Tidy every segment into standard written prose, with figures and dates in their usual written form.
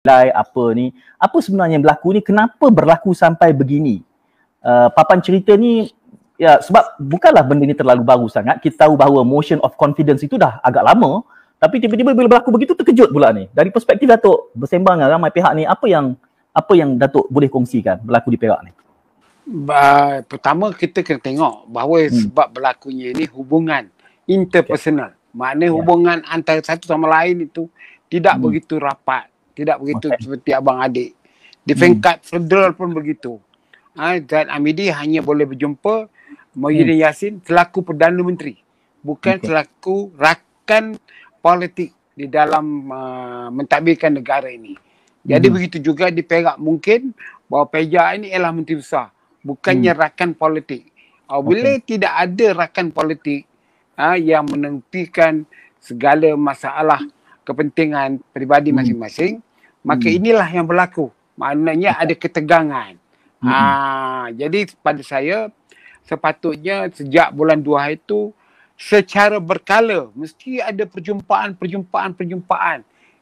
apa ni, apa sebenarnya yang berlaku ni, kenapa berlaku sampai begini? Papan cerita ni, ya sebab bukanlah benda ni terlalu baru sangat. Kita tahu bahawa motion of confidence itu dah agak lama, tapi tiba-tiba bila berlaku begitu terkejut pula ni. Dari perspektif Datuk bersembang dengan ramai pihak ni, apa yang Datuk boleh kongsikan berlaku di Perak ni? Pertama kita kena tengok bahawa sebab berlakunya ini hubungan interpersonal. Maknanya hubungan antara satu sama lain itu tidak begitu rapat, tidak begitu seperti abang adik. Di peringkat federal pun begitu. Zaid Hamidi hanya boleh berjumpa Muhyiddin Yassin selaku Perdana Menteri, bukan selaku rakan politik di dalam mentadbirkan negara ini. Jadi begitu juga di Perak, mungkin bahawa Peja ini ialah Menteri Besar, bukannya rakan politik. Bila tidak ada rakan politik yang menentukan segala masalah kepentingan peribadi masing-masing, maka inilah yang berlaku. Maknanya ada ketegangan. Jadi pada saya sepatutnya sejak bulan 2 itu secara berkala mesti ada perjumpaan.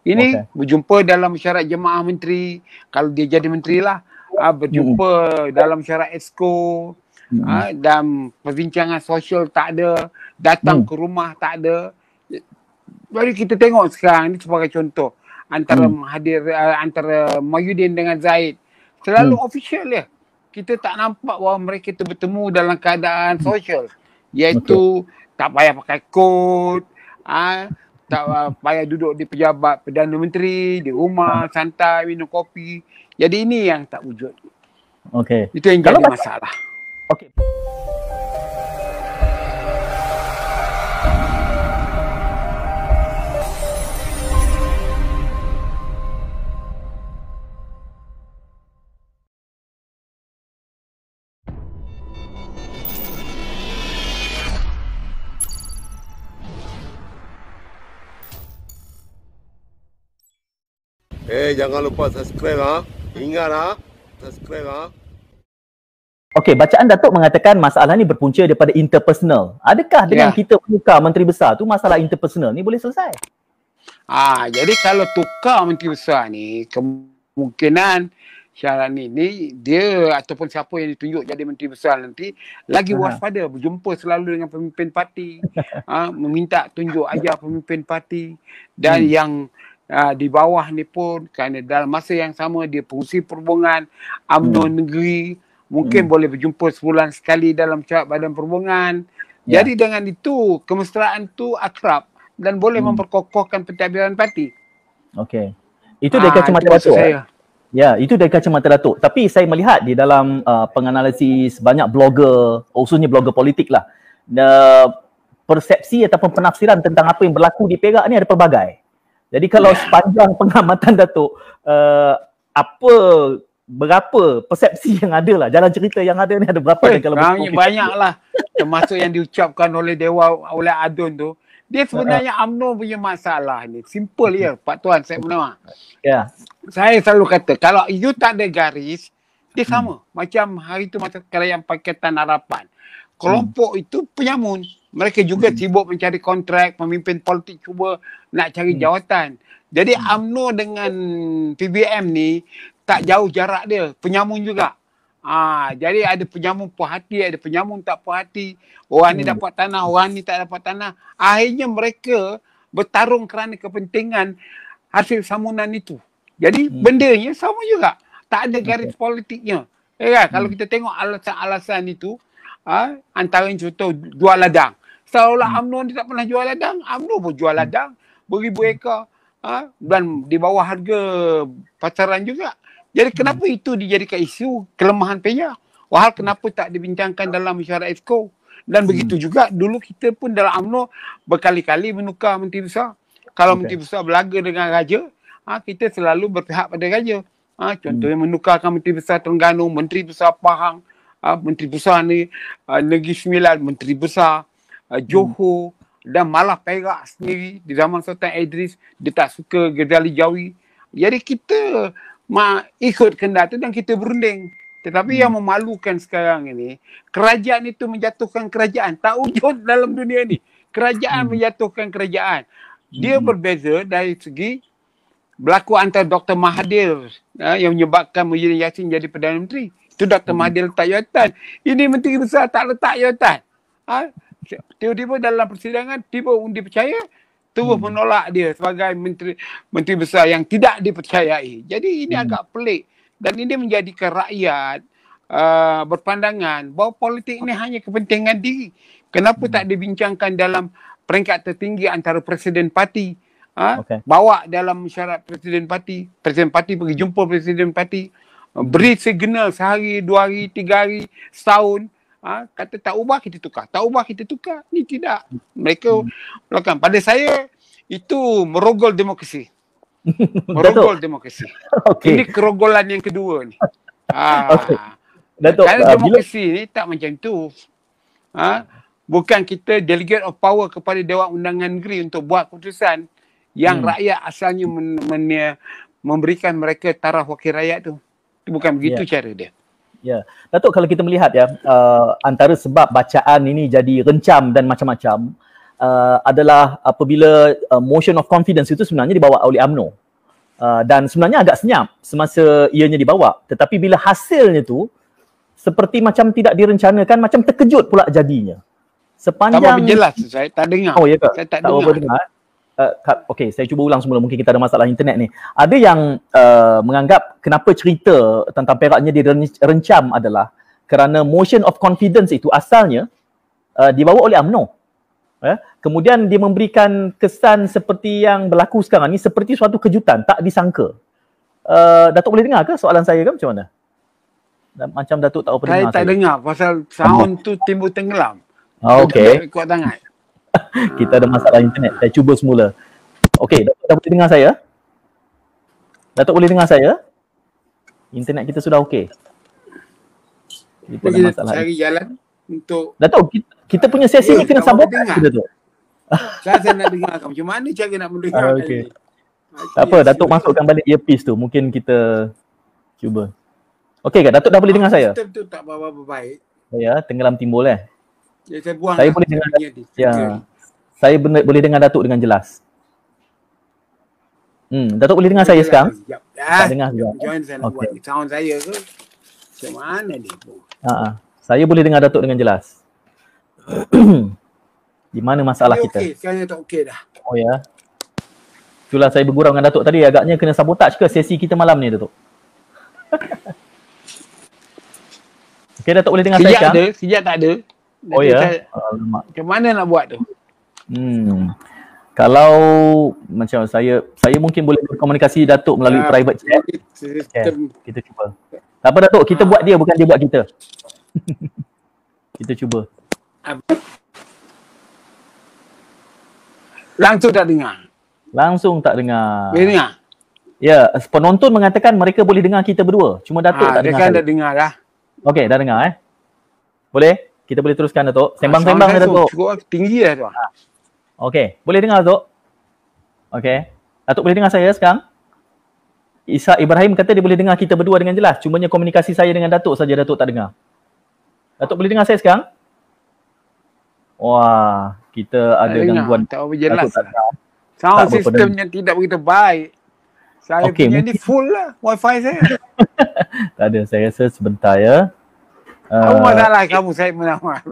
Ini berjumpa dalam mesyuarat jemaah menteri, kalau dia jadi menteri lah, berjumpa dalam mesyuarat EXCO, dan perbincangan sosial tak ada, datang ke rumah tak ada. Jadi kita tengok sekarang ni sebagai contoh antara antara Muhyiddin dengan Zaid selalu official ya. Kita tak nampak bahawa mereka itu bertemu dalam keadaan sosial. Iaitu tak payah pakai kod, tak payah duduk di pejabat Perdana Menteri, di rumah, santai, minum kopi. Jadi ini yang tak wujud. Itu yang jadi masalah. Jangan lupa subscribe Ingat subscribe Bacaan Datuk mengatakan masalah ni berpunca daripada interpersonal. Adakah dengan kita menukar Menteri Besar tu masalah interpersonal ni boleh selesai? Jadi kalau tukar Menteri Besar ni, kemungkinan Syahrani ni dia ataupun siapa yang ditunjuk jadi Menteri Besar nanti lagi waspada, berjumpa selalu dengan pemimpin parti, meminta tunjuk ajar pemimpin parti, dan yang di bawah ni pun kerana dalam masa yang sama dia pengurusi perhubungan UMNO negeri, mungkin boleh berjumpa sebulan sekali dalam mesyuarat badan perhubungan. Jadi dengan itu kemesraan tu akrab dan boleh memperkokohkan pentadbiran parti. Itu dari kacamata Datuk. Ya, itu dari kacamata Datuk. Tapi saya melihat di dalam penganalisis banyak blogger, khususnya blogger politik lah, persepsi ataupun penafsiran tentang apa yang berlaku di Perak ni ada pelbagai. Jadi kalau sepanjang pengamatan Datuk, berapa persepsi yang ada lah, jalan cerita yang ada ni ada berapa? Banyak lah, termasuk yang diucapkan oleh oleh Adun tu. Dia sebenarnya UMNO punya masalah ni. Simple ya, Pak Tuan, saya menawar. Saya selalu kata, kalau you tak ada garis, dia sama. Macam hari tu masa kerajaan Pakatan Harapan. Kelompok itu penyamun. Mereka juga sibuk mencari kontrak, pemimpin politik cuba nak cari jawatan. Jadi UMNO dengan PBM ni tak jauh jarak dia, penyamun juga. Jadi ada penyamun puas hati, ada penyamun tak puas hati. Orang ni dapat tanah, orang ni tak dapat tanah. Akhirnya mereka bertarung kerana kepentingan hasil samunan itu. Jadi bendanya sama juga. Tak ada garis politiknya. Kalau kita tengok alasan-alasan itu, antara yang contoh jual ladang. Seolah UMNO ni tak pernah jual ladang. UMNO pun jual ladang beribu ekar, dan di bawah harga pasaran juga. Jadi kenapa itu dijadikan isu kelemahan Peja? Wahal kenapa tak dibincangkan dalam mesyuarat EXCO? Dan begitu juga dulu kita pun dalam UMNO berkali-kali menukar Menteri Besar. Kalau Menteri Besar berlaga dengan raja, kita selalu berpihak pada raja. Contohnya menukarkan Menteri Besar Terengganu, Menteri Besar Pahang, Menteri Besar ni Negeri Sembilan, Menteri Besar Johor, dan malah Perak sendiri di zaman Sultan Idris dia tak suka Ghazali Jawi. Jadi kita ikut kendak tu dan kita berunding. Tetapi yang memalukan sekarang ini, kerajaan itu menjatuhkan kerajaan. Tak wujud dalam dunia ni. Kerajaan menjatuhkan kerajaan. Dia berbeza dari segi berlaku antara Dr. Mahathir yang menyebabkan Muhyiddin Yassin jadi Perdana Menteri. Itu Dr. Mahathir letak jawatan. Ini Menteri Besar tak letak jawatan. Tiba-tiba dalam persidangan, tiba undi percaya, terus menolak dia sebagai Menteri Besar yang tidak dipercayai. Jadi ini agak pelik. Dan ini menjadikan rakyat berpandangan bahawa politik ini hanya kepentingan diri. Kenapa tak dibincangkan dalam peringkat tertinggi antara Presiden Parti? Bawa dalam syarat Presiden Parti pergi jumpa Presiden Parti, beri signal sehari, 2 hari, 3 hari, setahun, kata tak ubah kita tukar, tak ubah kita tukar. Ni tidak. Mereka melakukan. Pada saya itu merogol demokrasi. Merogol demokrasi. Ini kerogolan yang kedua ni. Datuk, kerana demokrasi ni tak macam tu. Bukan kita delegate of power kepada Dewan Undangan Negeri untuk buat keputusan yang rakyat asalnya memberikan mereka taraf wakil rakyat tu. Itu bukan begitu cara dia. Ya, Datuk, kalau kita melihat antara sebab bacaan ini jadi rencam dan macam-macam adalah apabila motion of confidence itu sebenarnya dibawa oleh UMNO. Dan sebenarnya agak senyap semasa ianya dibawa. Tetapi bila hasilnya tu seperti macam tidak direncanakan, macam terkejut pula jadinya. Sepanjang... Tak jelas, saya tak dengar. Oh ya ke? Saya tak dengar. Okey, saya cuba ulang semula. Mungkin kita ada masalah internet ni. Ada yang menganggap kenapa cerita tentang Peraknya direncam adalah kerana motion of confidence itu asalnya dibawa oleh UMNO. Kemudian dia memberikan kesan seperti yang berlaku sekarang ni seperti suatu kejutan, tak disangka. Datuk boleh dengar ke soalan saya ke macam mana? Macam Datuk tak apa dengar. Saya tak dengar pasal sound tu timbul tenggelam. Okey. Kuat sangat. Kita ada masalah internet. Saya cuba semula. Okey, Datuk dah boleh dengar saya? Datuk boleh dengar saya? Internet kita sudah okey. Kita ada masalah. Cari jalan untuk Datuk, kita punya sesi ni kena sabotaj ke Datuk? Saya nak dengar macam mana cara nak mendengar. Okey. Tak apa, Datuk masukkan balik earpiece tu. Mungkin kita cuba. Okey ke? Datuk dah boleh dengar saya? Sistem tu tak berapa baik. Ya, tenggelam timbul Ya, saya buang. Saya boleh dengar. Ya. Saya boleh dengar Datuk dengan jelas. Datuk boleh dengar saya sekarang? Tak dengar juga. Macam mana saya nak buat ni? Sound saya ke? Macam mana ni? Saya boleh dengar Datuk dengan jelas. Di mana masalah kita? Okey, sekarang tak okey dah. Oh ya. Itulah saya bergurau dengan Datuk tadi. Agaknya kena sabotaj ke sesi kita malam ni, Datuk? Okey, Datuk boleh dengar saya sekarang? Sekejap tak ada. Oh ya? Macam mana nak buat tu? Kalau macam saya mungkin boleh berkomunikasi Datuk melalui private chat. Kita cuba. Tak apa Datuk, kita buat dia, bukan dia buat kita. Kita cuba. Langsung tak dengar? Langsung tak dengar. Boleh dengar? Ya, penonton mengatakan mereka boleh dengar kita berdua. Cuma Datuk tak dengar. Dia kan dah dengar dah. Okey, dah dengar Boleh? Kita boleh teruskan Datuk. Sembang-sembang Datuk. Cukup tinggi dah tu. Okey, boleh dengar Datuk? Okey. Datuk boleh dengar saya sekarang? Isa Ibrahim kata dia boleh dengar kita berdua dengan jelas. Cumanya komunikasi saya dengan Datuk saja Datuk tak dengar. Datuk boleh dengar saya sekarang? Wah, kita ada gangguan. Tak apa jelas. Sound sistemnya tidak begitu baik. Saya punya ni full lah wifi saya. Tak ada, saya rasa sebentar ya. Apa masalah kamu saya menawar?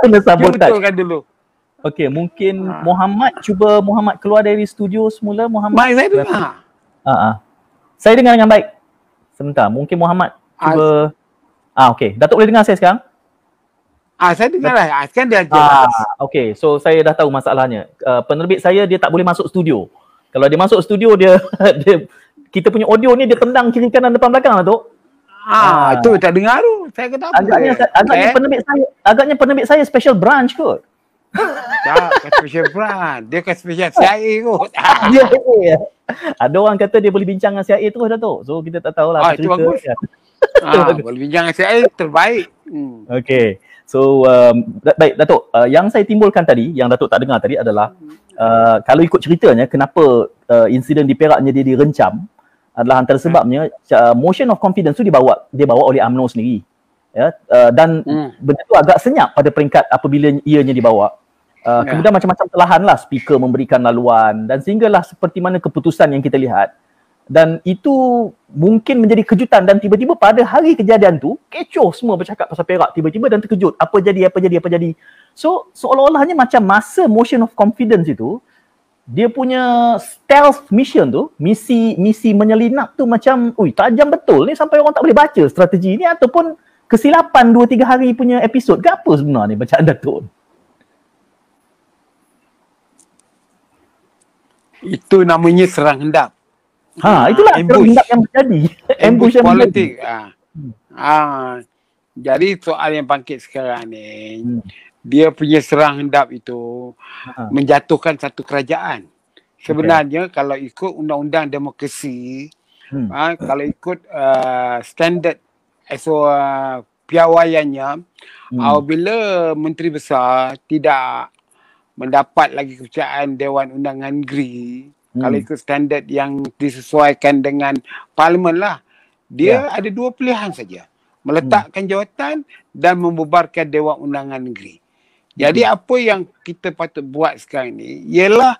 Kena sabotaj. Betulkan dulu. Okey, mungkin Muhammad keluar dari studio semula. Muhammad. Baik, saya dengar. Saya dengar dengan baik. Sebentar, mungkin Muhammad cuba. Okey, Datuk boleh dengar saya sekarang? Saya dengar lah. Kan dia jelas. Okey, so saya dah tahu masalahnya. Penerbit saya dia tak boleh masuk studio. Kalau dia masuk studio dia kita punya audio ni dia tendang kiri kanan depan belakang lah tu. Itu tak dengar tu. Saya kata apa? Agaknya penerbit saya special branch kot. Tak, special branch. Dia kan special CIA kot. Ada orang kata dia boleh bincang dengan CIA terus Datuk. So kita tak tahulah itu bagus. Boleh bincang dengan CIA terbaik. Okey. So baik Datuk, yang saya timbulkan tadi, yang Datuk tak dengar tadi adalah kalau ikut ceritanya kenapa insiden di Peraknya dia direncam adalah antara sebabnya motion of confidence tu dibawa oleh UMNO sendiri. Ya, dan benda tu agak senyap pada peringkat apabila ianya dibawa. Kemudian macam-macam telahan lah speaker memberikan laluan dan sehinggalah seperti mana keputusan yang kita lihat. Dan itu mungkin menjadi kejutan dan tiba-tiba pada hari kejadian tu kecoh semua bercakap pasal Perak tiba-tiba dan terkejut. Apa jadi. So seolah-olahnya macam masa motion of confidence itu, dia punya stealth mission tu, misi menyelinap tu macam tajam betul ni sampai orang tak boleh baca strategi ni, ataupun kesilapan 2-3 hari punya episod ke apa sebenarnya bacaan Datuk? Itu namanya serang hendap. Itulah serang hendap yang terjadi. Ambush politik. Jadi soal yang bangkit sekarang ni, dia punya serang hendap itu menjatuhkan satu kerajaan. Sebenarnya kalau ikut undang-undang demokrasi, kalau ikut standard piawaiannya, apabila Menteri Besar tidak mendapat lagi kepercayaan Dewan Undangan Negeri, kalau ikut standard yang disesuaikan dengan Parlimen lah, dia ada 2 pilihan saja. Meletakkan jawatan dan membubarkan Dewan Undangan Negeri. Jadi apa yang kita patut buat sekarang ni ialah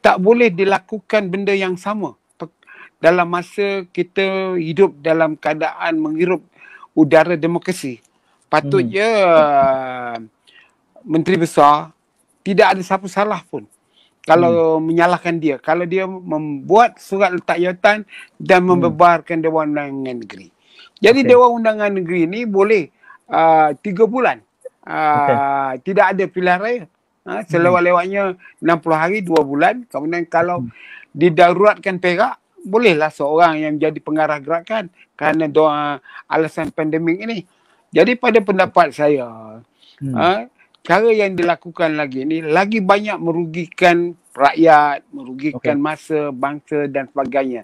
tak boleh dilakukan benda yang sama dalam masa kita hidup dalam keadaan menghirup udara demokrasi. Patutnya Menteri Besar tidak ada siapa salah pun kalau menyalahkan dia. Kalau dia membuat surat letak jawatan dan membubarkan Dewan Undangan Negeri. Jadi Dewan Undangan Negeri ni boleh 3 bulan. Tidak ada pilihan raya. Selewat-lewatnya 60 hari, 2 bulan. Kemudian kalau didaruratkan Perak, bolehlah seorang yang jadi pengarah gerakan kerana alasan pandemik ini. Jadi pada pendapat saya, cara yang dilakukan lagi ni lagi banyak merugikan rakyat, merugikan masa, bangsa dan sebagainya.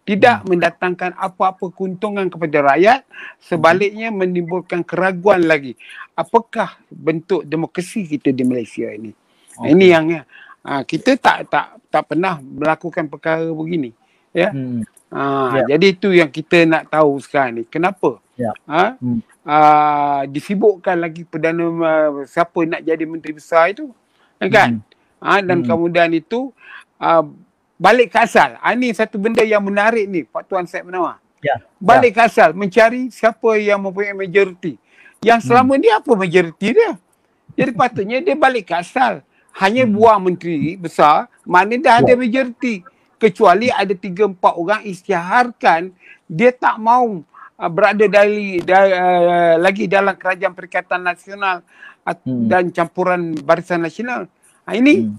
Tidak mendatangkan apa-apa keuntungan kepada rakyat, sebaliknya menimbulkan keraguan lagi. Apakah bentuk demokrasi kita di Malaysia ini? Ini yang kita tak pernah melakukan perkara begini. Ya. Jadi itu yang kita nak tahu sekarang ni. Kenapa? Disibukkan lagi Perdana siapa nak jadi Menteri Besar itu, kan? Dan kemudian itu balik ke asal. Ini satu benda yang menarik ni, Pak Tuan Syed Menawar. Balik ke asal, mencari siapa yang mempunyai majoriti. Yang selama ni apa majoriti dia? Jadi patutnya dia balik ke asal. Hanya buang Menteri Besar, maknanya dah ada majoriti. Kecuali ada 3-4 orang isytiharkan dia tak mau berada lagi dalam Kerajaan Perikatan Nasional dan campuran Barisan Nasional. Ini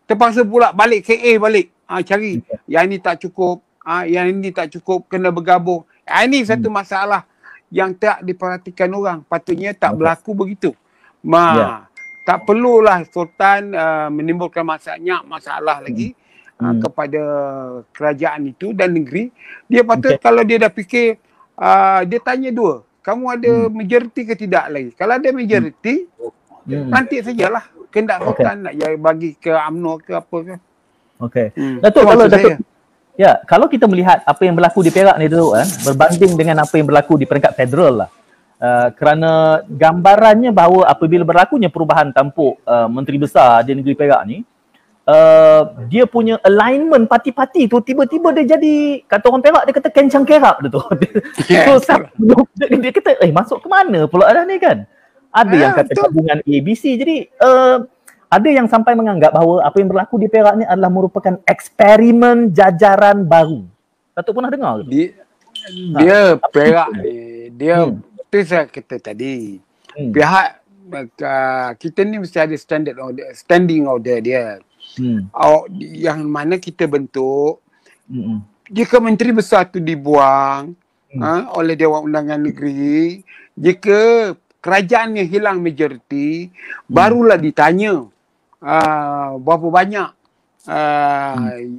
terpaksa pula balik KA balik. Cari. Yang ini tak cukup. Yang ini tak cukup. Kena bergabung. Ini satu masalah yang tak diperhatikan orang. Patutnya tak berlaku begitu. Tak perlulah Sultan menimbulkan masalah lagi kepada kerajaan itu dan negeri. Dia patut kalau dia dah fikir, dia tanya 2. Kamu ada majoriti ke tidak lagi? Kalau ada majoriti, nanti sajalah. Kendak Sultan nak bagi ke UMNO ke apa ke. Datuk, kalau kita melihat apa yang berlaku di Perak ni Datuk, berbanding dengan apa yang berlaku di peringkat federal lah. Kerana gambarannya bahawa apabila berlakunya perubahan tampuk Menteri Besar di negeri Perak ni, dia punya alignment parti-parti tu tiba-tiba dia jadi, kata orang Perak dia kata kencang kerap tu. So dia kata masuk ke mana pula dah ni kan. Ada yang kata gabungan ABC. Jadi ada yang sampai menganggap bahawa apa yang berlaku di Perak ni adalah merupakan eksperimen jajaran baru. Datuk pernah dengar ke? Dia Perak ni, dia tu saya kata tadi. Pihak kita ni mesti ada standing order dia. Yang mana kita bentuk, jika Menteri Besar tu dibuang oleh Dewan Undangan Negeri, jika kerajaan yang hilang majoriti, barulah ditanya berapa banyak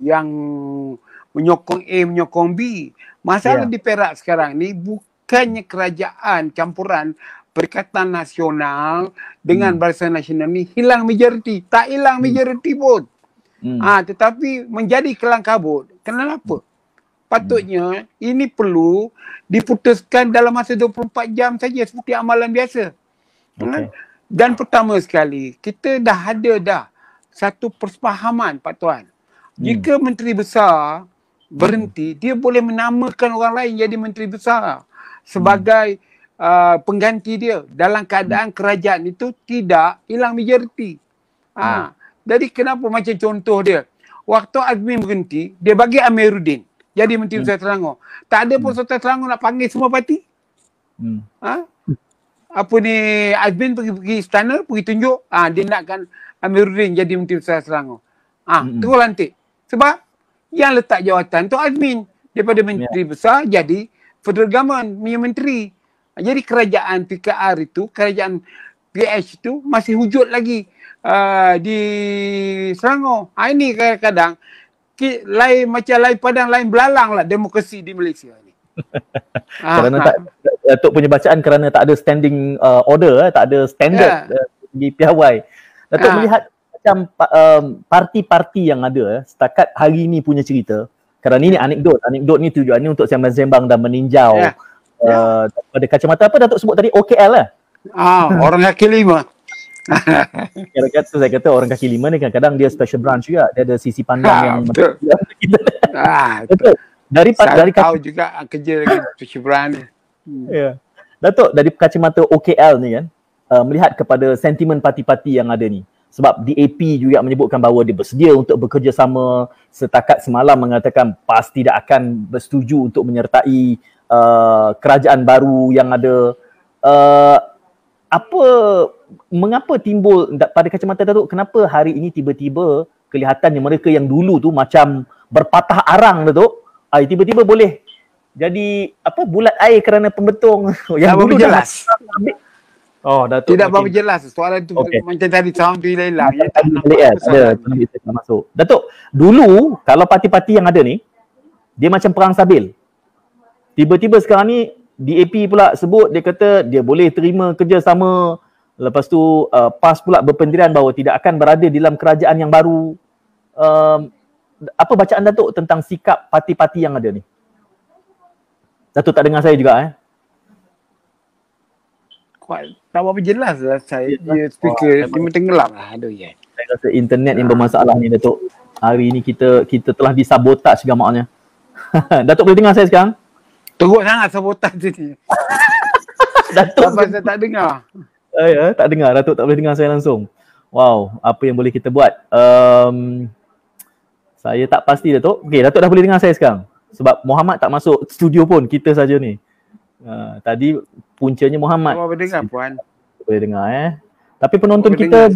yang menyokong A, menyokong B. Masalah di Perak sekarang ni bukannya kerajaan campuran Perikatan Nasional dengan Barisan Nasional ni hilang majoriti. Tak hilang majoriti pun. Tetapi menjadi kelang kabut. Kenapa? Patutnya ini perlu diputuskan dalam masa 24 jam saja seperti amalan biasa. Dan pertama sekali, kita dah ada satu persefahaman, Pak Tuan. Jika Menteri Besar berhenti, dia boleh menamakan orang lain jadi Menteri Besar sebagai pengganti dia dalam keadaan kerajaan itu tidak hilang majoriti. Jadi kenapa macam contoh dia, waktu Azmin berhenti, dia bagi Amiruddin jadi Menteri Besar Selangor. Tak ada pun Sultan Selangor nak panggil semua parti. Apa ni, Azmin pergi istana, pergi tunjuk, dia nakkan Amiruddin jadi Menteri Besar Selangor. Terus lantik. Sebab yang letak jawatan tu Azmin. Daripada Menteri Besar jadi Federal Government, punya menteri. Jadi kerajaan PKR itu, kerajaan PH itu masih wujud lagi di Selangor. Ini kadang-kadang lain macam lain padang, lain belalang lah demokrasi di Malaysia ni. Kerana Datuk punya bacaan kerana tak ada standing order, tak ada standard di piawai. Datuk melihat macam parti-parti yang ada setakat hari ini punya cerita, kerana ini anekdot ni tujuannya untuk sembang-sembang dan meninjau pada kacamata apa Datuk sebut tadi, OKL lah. Orang kaki lima. Saya kata orang kaki lima ni kadang-kadang dia special branch juga, dia ada sisi pandang yang betul. Betul. Dari tahu juga kerja lagi special branch ni. Datuk, dari kacamata OKL ni kan, melihat kepada sentimen parti-parti yang ada ni, sebab DAP juga menyebutkan bahawa dia bersedia untuk bekerjasama, setakat semalam mengatakan PAS tidak akan bersetuju untuk menyertai kerajaan baru yang ada. Mengapa timbul pada kacamata Datuk, kenapa hari ini tiba-tiba kelihatannya mereka yang dulu tu macam berpatah arang Datuk, tiba-tiba boleh jadi bulat air kerana pembetung yang dulu jelas. Datuk tidak berapa jelas soalan tu. Macam tadi sound tu hilang. Masuk. Datuk, dulu kalau parti-parti yang ada ni dia macam perang sabil. Tiba-tiba sekarang ni DAP pula sebut, dia kata dia boleh terima kerjasama. Lepas tu PAS pula berpendirian bahawa tidak akan berada di dalam kerajaan yang baru. Apa bacaan Datuk tentang sikap parti-parti yang ada ni? Datuk tak dengar saya juga tak berapa jelas lah saya. Dia speaker dia tenggelam lah. Saya rasa internet yang bermasalah ni Datuk. Hari ni kita telah disabotaj gamaknya. Datuk boleh dengar saya sekarang? Teruk sangat sabotaj ni. Datuk sampai saya tak dengar. Tak dengar, Datuk tak boleh dengar saya langsung. Wow, apa yang boleh kita buat? Saya tak pasti Datuk. Okey, Datuk dah boleh dengar saya sekarang. Sebab Muhammad tak masuk studio pun, kita saja ni. Tadi puncanya Muhammad. Boleh dengar puan. Boleh dengar Tapi penonton kita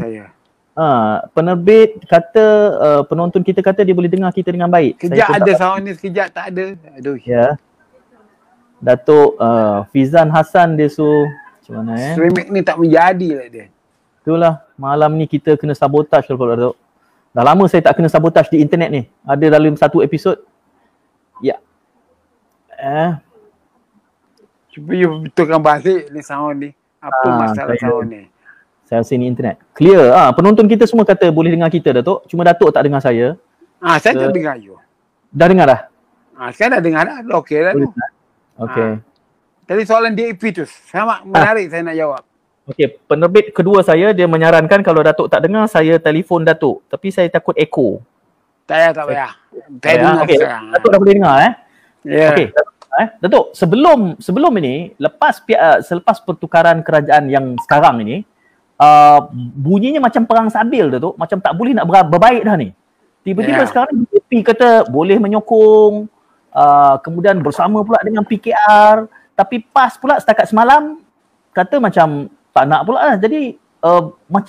penerbit kata penonton kita kata dia boleh dengar kita dengan baik. Sekejap ada sound ni, sekejap tak ada. Aduh. Ya. Datuk Fizan Hassan dia macam mana Streaming ni tak menjadi lah dia. Itulah, malam ni kita kena sabotaj kalau Datuk. Dah lama saya tak kena sabotaj di internet ni. Ada dalam satu episod. Ya. Cuba you betulkan balik ni sound ni. Apa masalah sound ni? Saya rasa ni internet. Clear. Penonton kita semua kata boleh dengar kita Datuk. Cuma Datuk tak dengar saya. Saya tak dengar you. Dah dengar dah? Saya dah dengar dah. Okey dah tu. Okey. Tadi soalan DAP tu sangat menarik saya nak jawab. Okey, penerbit kedua saya dia menyarankan kalau Datuk tak dengar saya telefon Datuk. Tapi saya takut echo. Tak payah. Saya dengar sekarang. Datuk dah boleh dengar Ya. Okey. Datuk, sebelum ini, selepas pertukaran kerajaan yang sekarang ini, bunyinya macam perang sabil Datuk, macam tak boleh nak berbaik dah ni. Tiba-tiba sekarang DAP kata boleh menyokong, kemudian bersama pula dengan PKR, tapi PAS pula setakat semalam kata macam tak nak pula lah. Jadi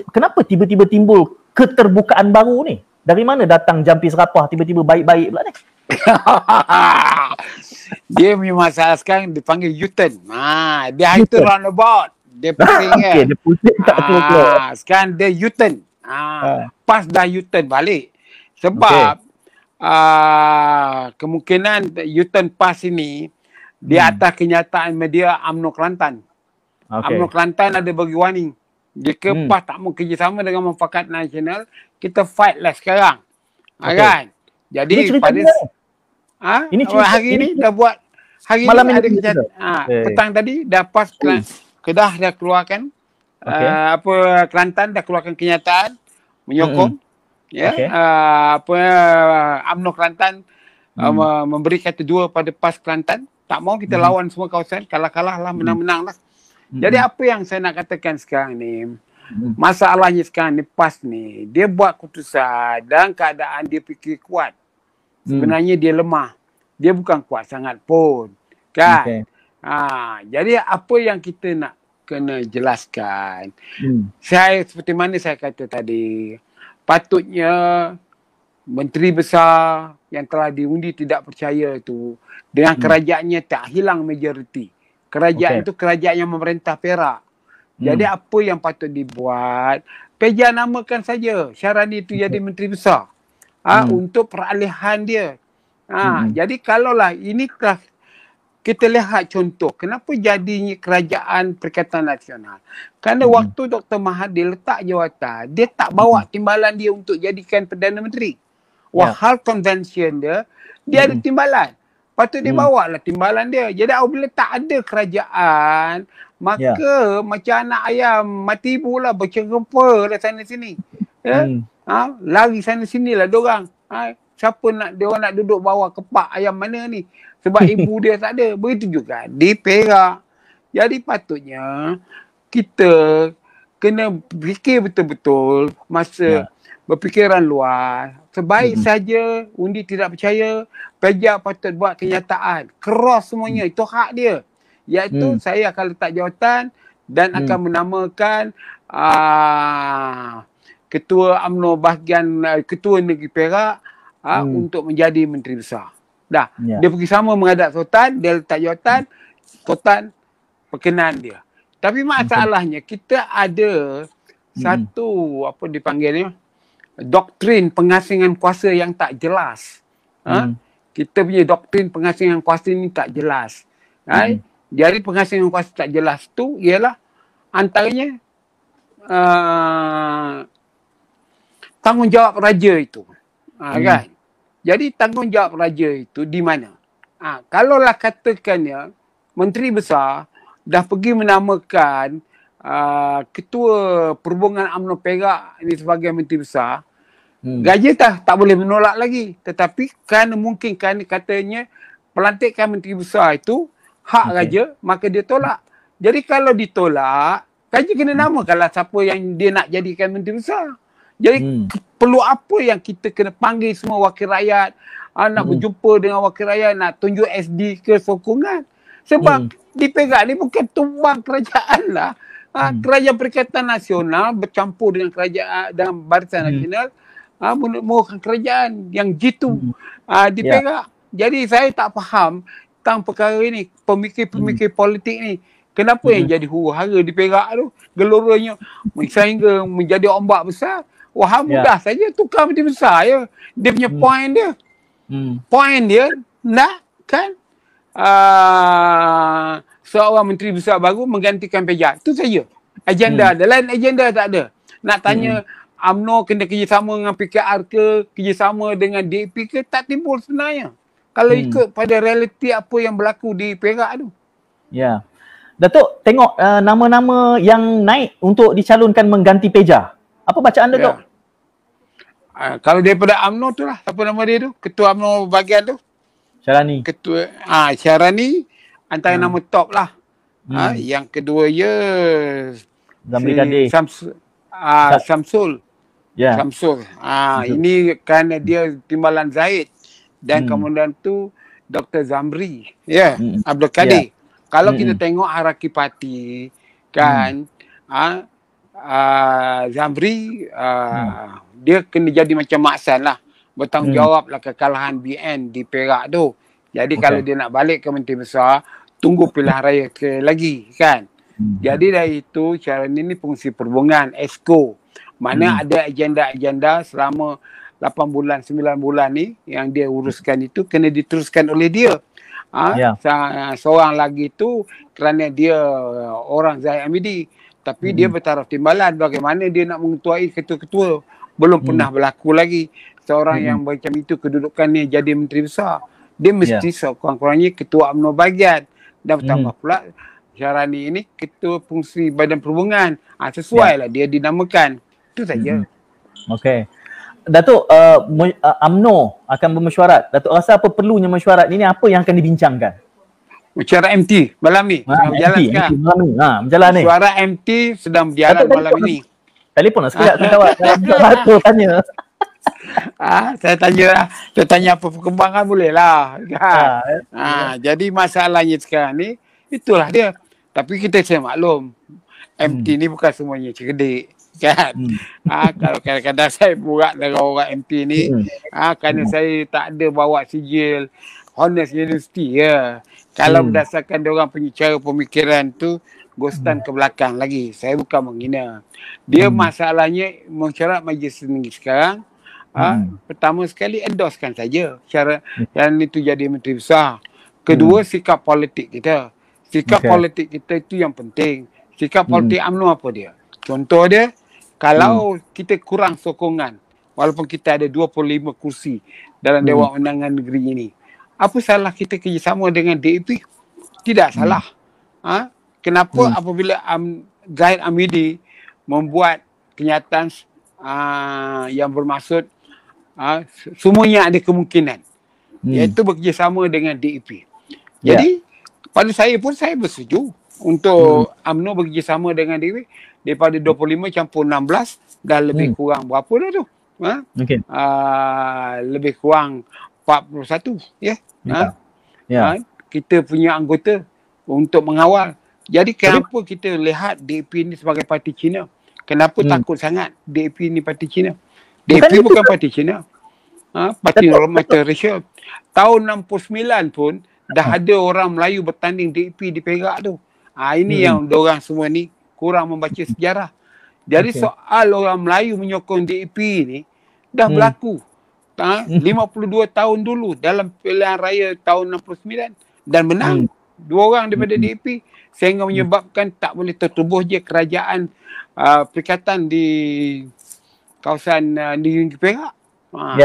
kenapa tiba-tiba timbul keterbukaan baru ni? Dari mana datang jampi serapah tiba-tiba baik-baik pula ni? Dia punya masalah sekarang dipanggil U-turn. Dia itu roundabout. Dia pusing okay, dia pusing tak keluar. Sekarang dia U-turn. PAS dah U-turn balik. Sebab kemungkinan U-turn PAS ini di atas kenyataan media UMNO Kelantan. UMNO Kelantan ada bagi warning. Jika PAS tak mau kerjasama dengan Mufakat Nasional, kita fight lah sekarang. Kan? Jadi pada hari ini dah buat, hari malam ini ada kenyataan. Petang tadi dah PAS Kedah dah keluarkan Kelantan dah keluarkan kenyataan menyokong UMNO Kelantan memberi kata dua pada PAS Kelantan. Tak mau kita lawan semua kawasan, kalah-kalah lah, menang-menang lah. Jadi apa yang saya nak katakan sekarang ni, masalahnya sekarang ni PAS ni, dia buat keputusan dalam keadaan dia fikir kuat. Sebenarnya dia lemah. Dia bukan kuat sangat pun. Kan? Jadi apa yang kita nak kena jelaskan. Saya seperti mana saya kata tadi, patutnya menteri besar yang telah diundi tidak percaya itu dengan kerajaannya tak hilang majoriti. Kerajaan itu kerajaan yang memerintah Perak. Jadi apa yang patut dibuat, Peja namakan saja Syarani itu jadi menteri besar untuk peralihan dia. Jadi kalaulah ini telah kita lihat contoh kenapa jadinya kerajaan Perikatan Nasional. Kerana waktu Dr. Mahathir letak jawatan, dia tak bawa timbalan dia untuk jadikan Perdana Menteri. Hal convention dia ada timbalan. Patut dia bawa lah timbalan dia. Jadi apabila tak ada kerajaan, maka macam anak ayam mati ibu lah, bercerempa lah sana sini. Lari sana sini lah diorang. Siapa diorang nak duduk bawah kepak ayam mana ni? Sebab ibu dia tak ada. Begitu juga di Perak. Jadi patutnya kita kena fikir betul-betul masa berfikiran luas. Sebaik saja undi tidak percaya, Peja patut buat kenyataan. Cross semuanya. Itu hak dia. Iaitu saya akan letak jawatan dan akan menamakan Ketua UMNO bahagian Ketua Negeri Perak untuk menjadi Menteri Besar. Dah. Dia pergi sama menghadap Sultan, dia letak jawatan, Sultan perkenan dia. Tapi masalahnya kita ada satu apa dipanggilnya, doktrin pengasingan kuasa yang tak jelas. Kita punya doktrin pengasingan kuasa ni tak jelas. Jadi pengasingan kuasa tak jelas tu ialah antaranya tanggungjawab raja itu. Kan? Jadi tanggungjawab raja itu di mana? Kalaulah katakannya Menteri Besar dah pergi menamakan Ketua Perhubungan UMNO Perak ini sebagai Menteri Besar, gaji tak boleh menolak lagi. Tetapi mungkin katanya pelantikan Menteri Besar itu hak raja, maka dia tolak. Jadi kalau ditolak, gaji kena namakanlah siapa yang dia nak jadikan Menteri Besar. Jadi perlu apa yang kita kena panggil semua wakil rakyat, nak berjumpa dengan wakil rakyat, nak tunjuk SD ke sokongan. Sebab di Perak ni bukan tumbang kerajaan lah. Kerajaan Perikatan Nasional bercampur dengan kerajaan dalam Barisan Nasional, menubuhkan kerajaan yang jitu di Perak. Jadi saya tak faham tentang perkara ini, pemikir-pemikir politik ni. Kenapa yang jadi huru-hara di Perak tu, geloranya sehingga menjadi ombak besar. Wah, mudah saja tukar Menteri Besar je. Dia punya point dia. Point dia nak kan seorang Menteri Besar baru menggantikan Peja. Itu saja. Agenda ada. Lain agenda tak ada. Nak tanya UMNO kena kerjasama dengan PKR ke, kerjasama dengan DAP ke, tak timbul sebenarnya. Kalau ikut pada realiti apa yang berlaku di Perak tu. Ya. Datuk, tengok nama-nama yang naik untuk dicalonkan mengganti Peja. Apa bacaan Datuk? Kalau daripada UMNO tu lah, apa nama dia tu? Ketua UMNO bahagian tu? Syarani. Ketua Syarani antara nama top lah. Yang kedua ya Zamri Kadir. Samsul. Samsul. Ini kerana dia timbalan Zaid dan kemudian tu Dr. Zamri. Abdul Kadir. Kalau kita tengok hierarki parti kan, Zamri dia kena jadi macam Maksan lah, bertanggungjawab lah kekalahan BN di Perak tu. Jadi kalau dia nak balik ke Menteri Besar, tunggu pilihan raya ke lagi kan. Jadi dari itu Syarani ni fungsi perhubungan ESCO, mana ada agenda-agenda selama 8 bulan 9 bulan ni yang dia uruskan itu kena diteruskan oleh dia. Seorang lagi tu kerana dia orang Zahid Hamidi, tapi dia bertaraf timbalan bagaimana dia nak mengetuai ketua-ketua. Belum pernah berlaku lagi seorang yang macam itu kedudukannya jadi Menteri Besar. Dia mesti sekurang-kurangnya Ketua UMNO bahagian. Dan bertambah pula Syarani ini Ketua Fungsi Badan Perhubungan. Sesuai lah dia dinamakan. Itu saja. Okey. Datuk, UMNO akan bermesyuarat. Datuk rasa apa perlunya mesyuarat ini? Apa yang akan dibincangkan? Mesyuarat MT malam ni. Berjalan sekarang. Berjalan ni. Mesyuarat MT sedang berjalan Datuk, malam ini. Telefon lah sekejap kawan. Datuk tanya. Saya tanya apa perkembangan boleh lah. Kan? Jadi masalahnya sekarang ni, itulah dia. Tapi kita saya maklum, MT ni bukan semuanya cerdik. Kan? Kalau kadang-kadang saya buat dengan orang MT ni, kerana saya tak ada bawa sijil Honest University ya. Kalau berdasarkan diorang punya cara pemikiran tu, ghostan ke belakang lagi. Saya bukan menghina. Dia masalahnya mesyuarat Majlis Tinggi sekarang, pertama sekali endorsekan saja syarat yang itu jadi Menteri Besar. Kedua, sikap politik kita. Sikap politik kita itu yang penting. Sikap politik UMNO apa dia? Contoh dia, kalau kita kurang sokongan, walaupun kita ada 25 kursi dalam Dewan Undangan Negeri ini, apa salah kita kerjasama dengan DAP? Tidak salah. Kenapa apabila Zahid Hamidi membuat kenyataan yang bermaksud semuanya ada kemungkinan, iaitu bekerjasama dengan DAP. Jadi pada saya pun saya bersetuju untuk UMNO bekerjasama dengan DAP. Daripada 25 campur 16 dah lebih kurang berapa dah tu? Lebih kurang 41 kita punya anggota untuk mengawal. Jadi kenapa kita lihat DAP ni sebagai parti Cina? Kenapa takut sangat DAP ni parti Cina? DAP bukan parti Cina. Parti Normatif Racial. Tahun 69 pun dah ada orang Melayu bertanding DAP di Perak tu. Ini yang diorang semua ni kurang membaca sejarah. Jadi soal orang Melayu menyokong DAP ni dah berlaku 52 tahun dulu dalam pilihan raya tahun 69 dan menang dua orang daripada DAP sehingga menyebabkan tak boleh tertubuh je kerajaan perikatan di kawasan di Perak.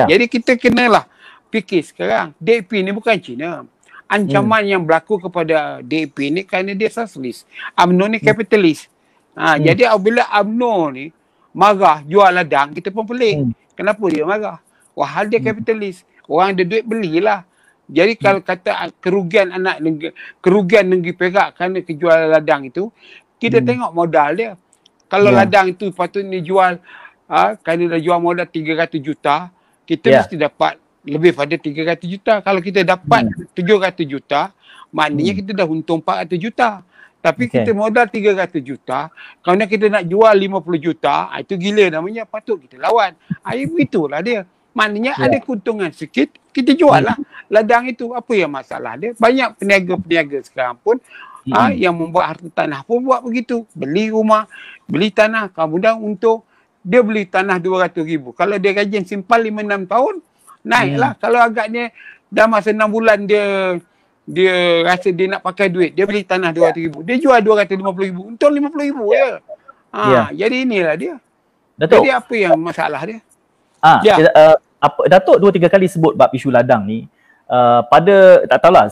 Jadi kita kenalah fikir sekarang DAP ni bukan Cina. Ancaman yang berlaku kepada DAP ni kerana dia sosialis. UMNO ni kapitalis. Jadi apabila UMNO ni marah jual ladang, kita pun pelik. Kenapa dia marah? Wah, dia kapitalis. Orang ada duit belilah. Jadi kalau kata kerugian negeri Perak kerana kejualan ladang itu, kita tengok modal dia. Kalau ladang itu patutnya dijual, kerana dah jual modal 300 juta, kita mesti dapat lebih pada 300 juta. Kalau kita dapat 700 juta, maknanya kita dah untung 400 juta. Tapi kita modal 300 juta, kalau kita nak jual 50 juta, itu gila namanya, patut kita lawan. Itulah dia. Maknanya ada keuntungan sikit, kita jual lah ladang itu. Apa yang masalah dia? Banyak peniaga-peniaga sekarang pun yang membuat harta tanah pun buat begitu. Beli rumah, beli tanah, kemudian untuk dia beli tanah 200,000. Kalau dia gajian simpan 5-6 tahun, naiklah. Kalau agaknya dah masa 6 bulan dia rasa dia nak pakai duit, dia beli tanah 200,000, dia jual 250,000, untung 50,000 je. Jadi inilah dia. Datuk, jadi apa yang masalah dia? Datuk 2-3 kali sebut bab isu ladang ni. Pada tak tahulah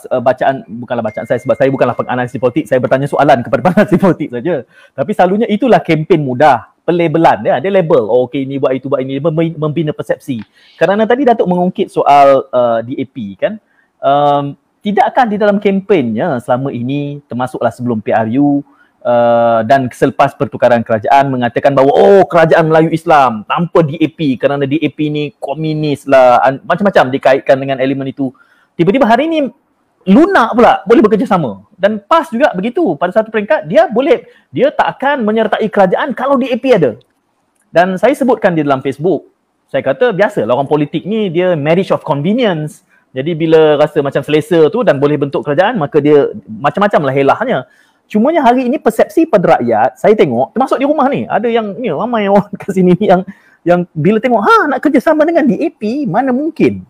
bukanlah bacaan saya sebab saya bukanlah penganalisis politik, saya bertanya soalan kepada penganalisis politik saja. Tapi selalunya itulah kempen mudah, pelabelan dia, ada label. Okey, ini buat itu buat ini, membina persepsi. Kerana tadi Datuk mengungkit soal DAP kan. Tidakkah di dalam kempennya selama ini, termasuklah sebelum PRU dan selepas pertukaran kerajaan, mengatakan bahawa kerajaan Melayu Islam tanpa DAP kerana DAP ni komunis lah, macam-macam dikaitkan dengan elemen itu. Tiba-tiba hari ini lunak pula boleh bekerjasama. Dan PAS juga begitu. Pada satu peringkat dia tak akan menyertai kerajaan kalau DAP ada. Dan saya sebutkan di dalam Facebook, saya kata biasalah orang politik ni dia marriage of convenience. Jadi bila rasa macam selesa tu dan boleh bentuk kerajaan, maka dia macam-macam lah helahnya. Cumanya hari ini persepsi pada rakyat, saya tengok, termasuk di rumah ni, ada yang ramai orang kat sini ni yang bila tengok, nak kerjasama dengan DAP, mana mungkin.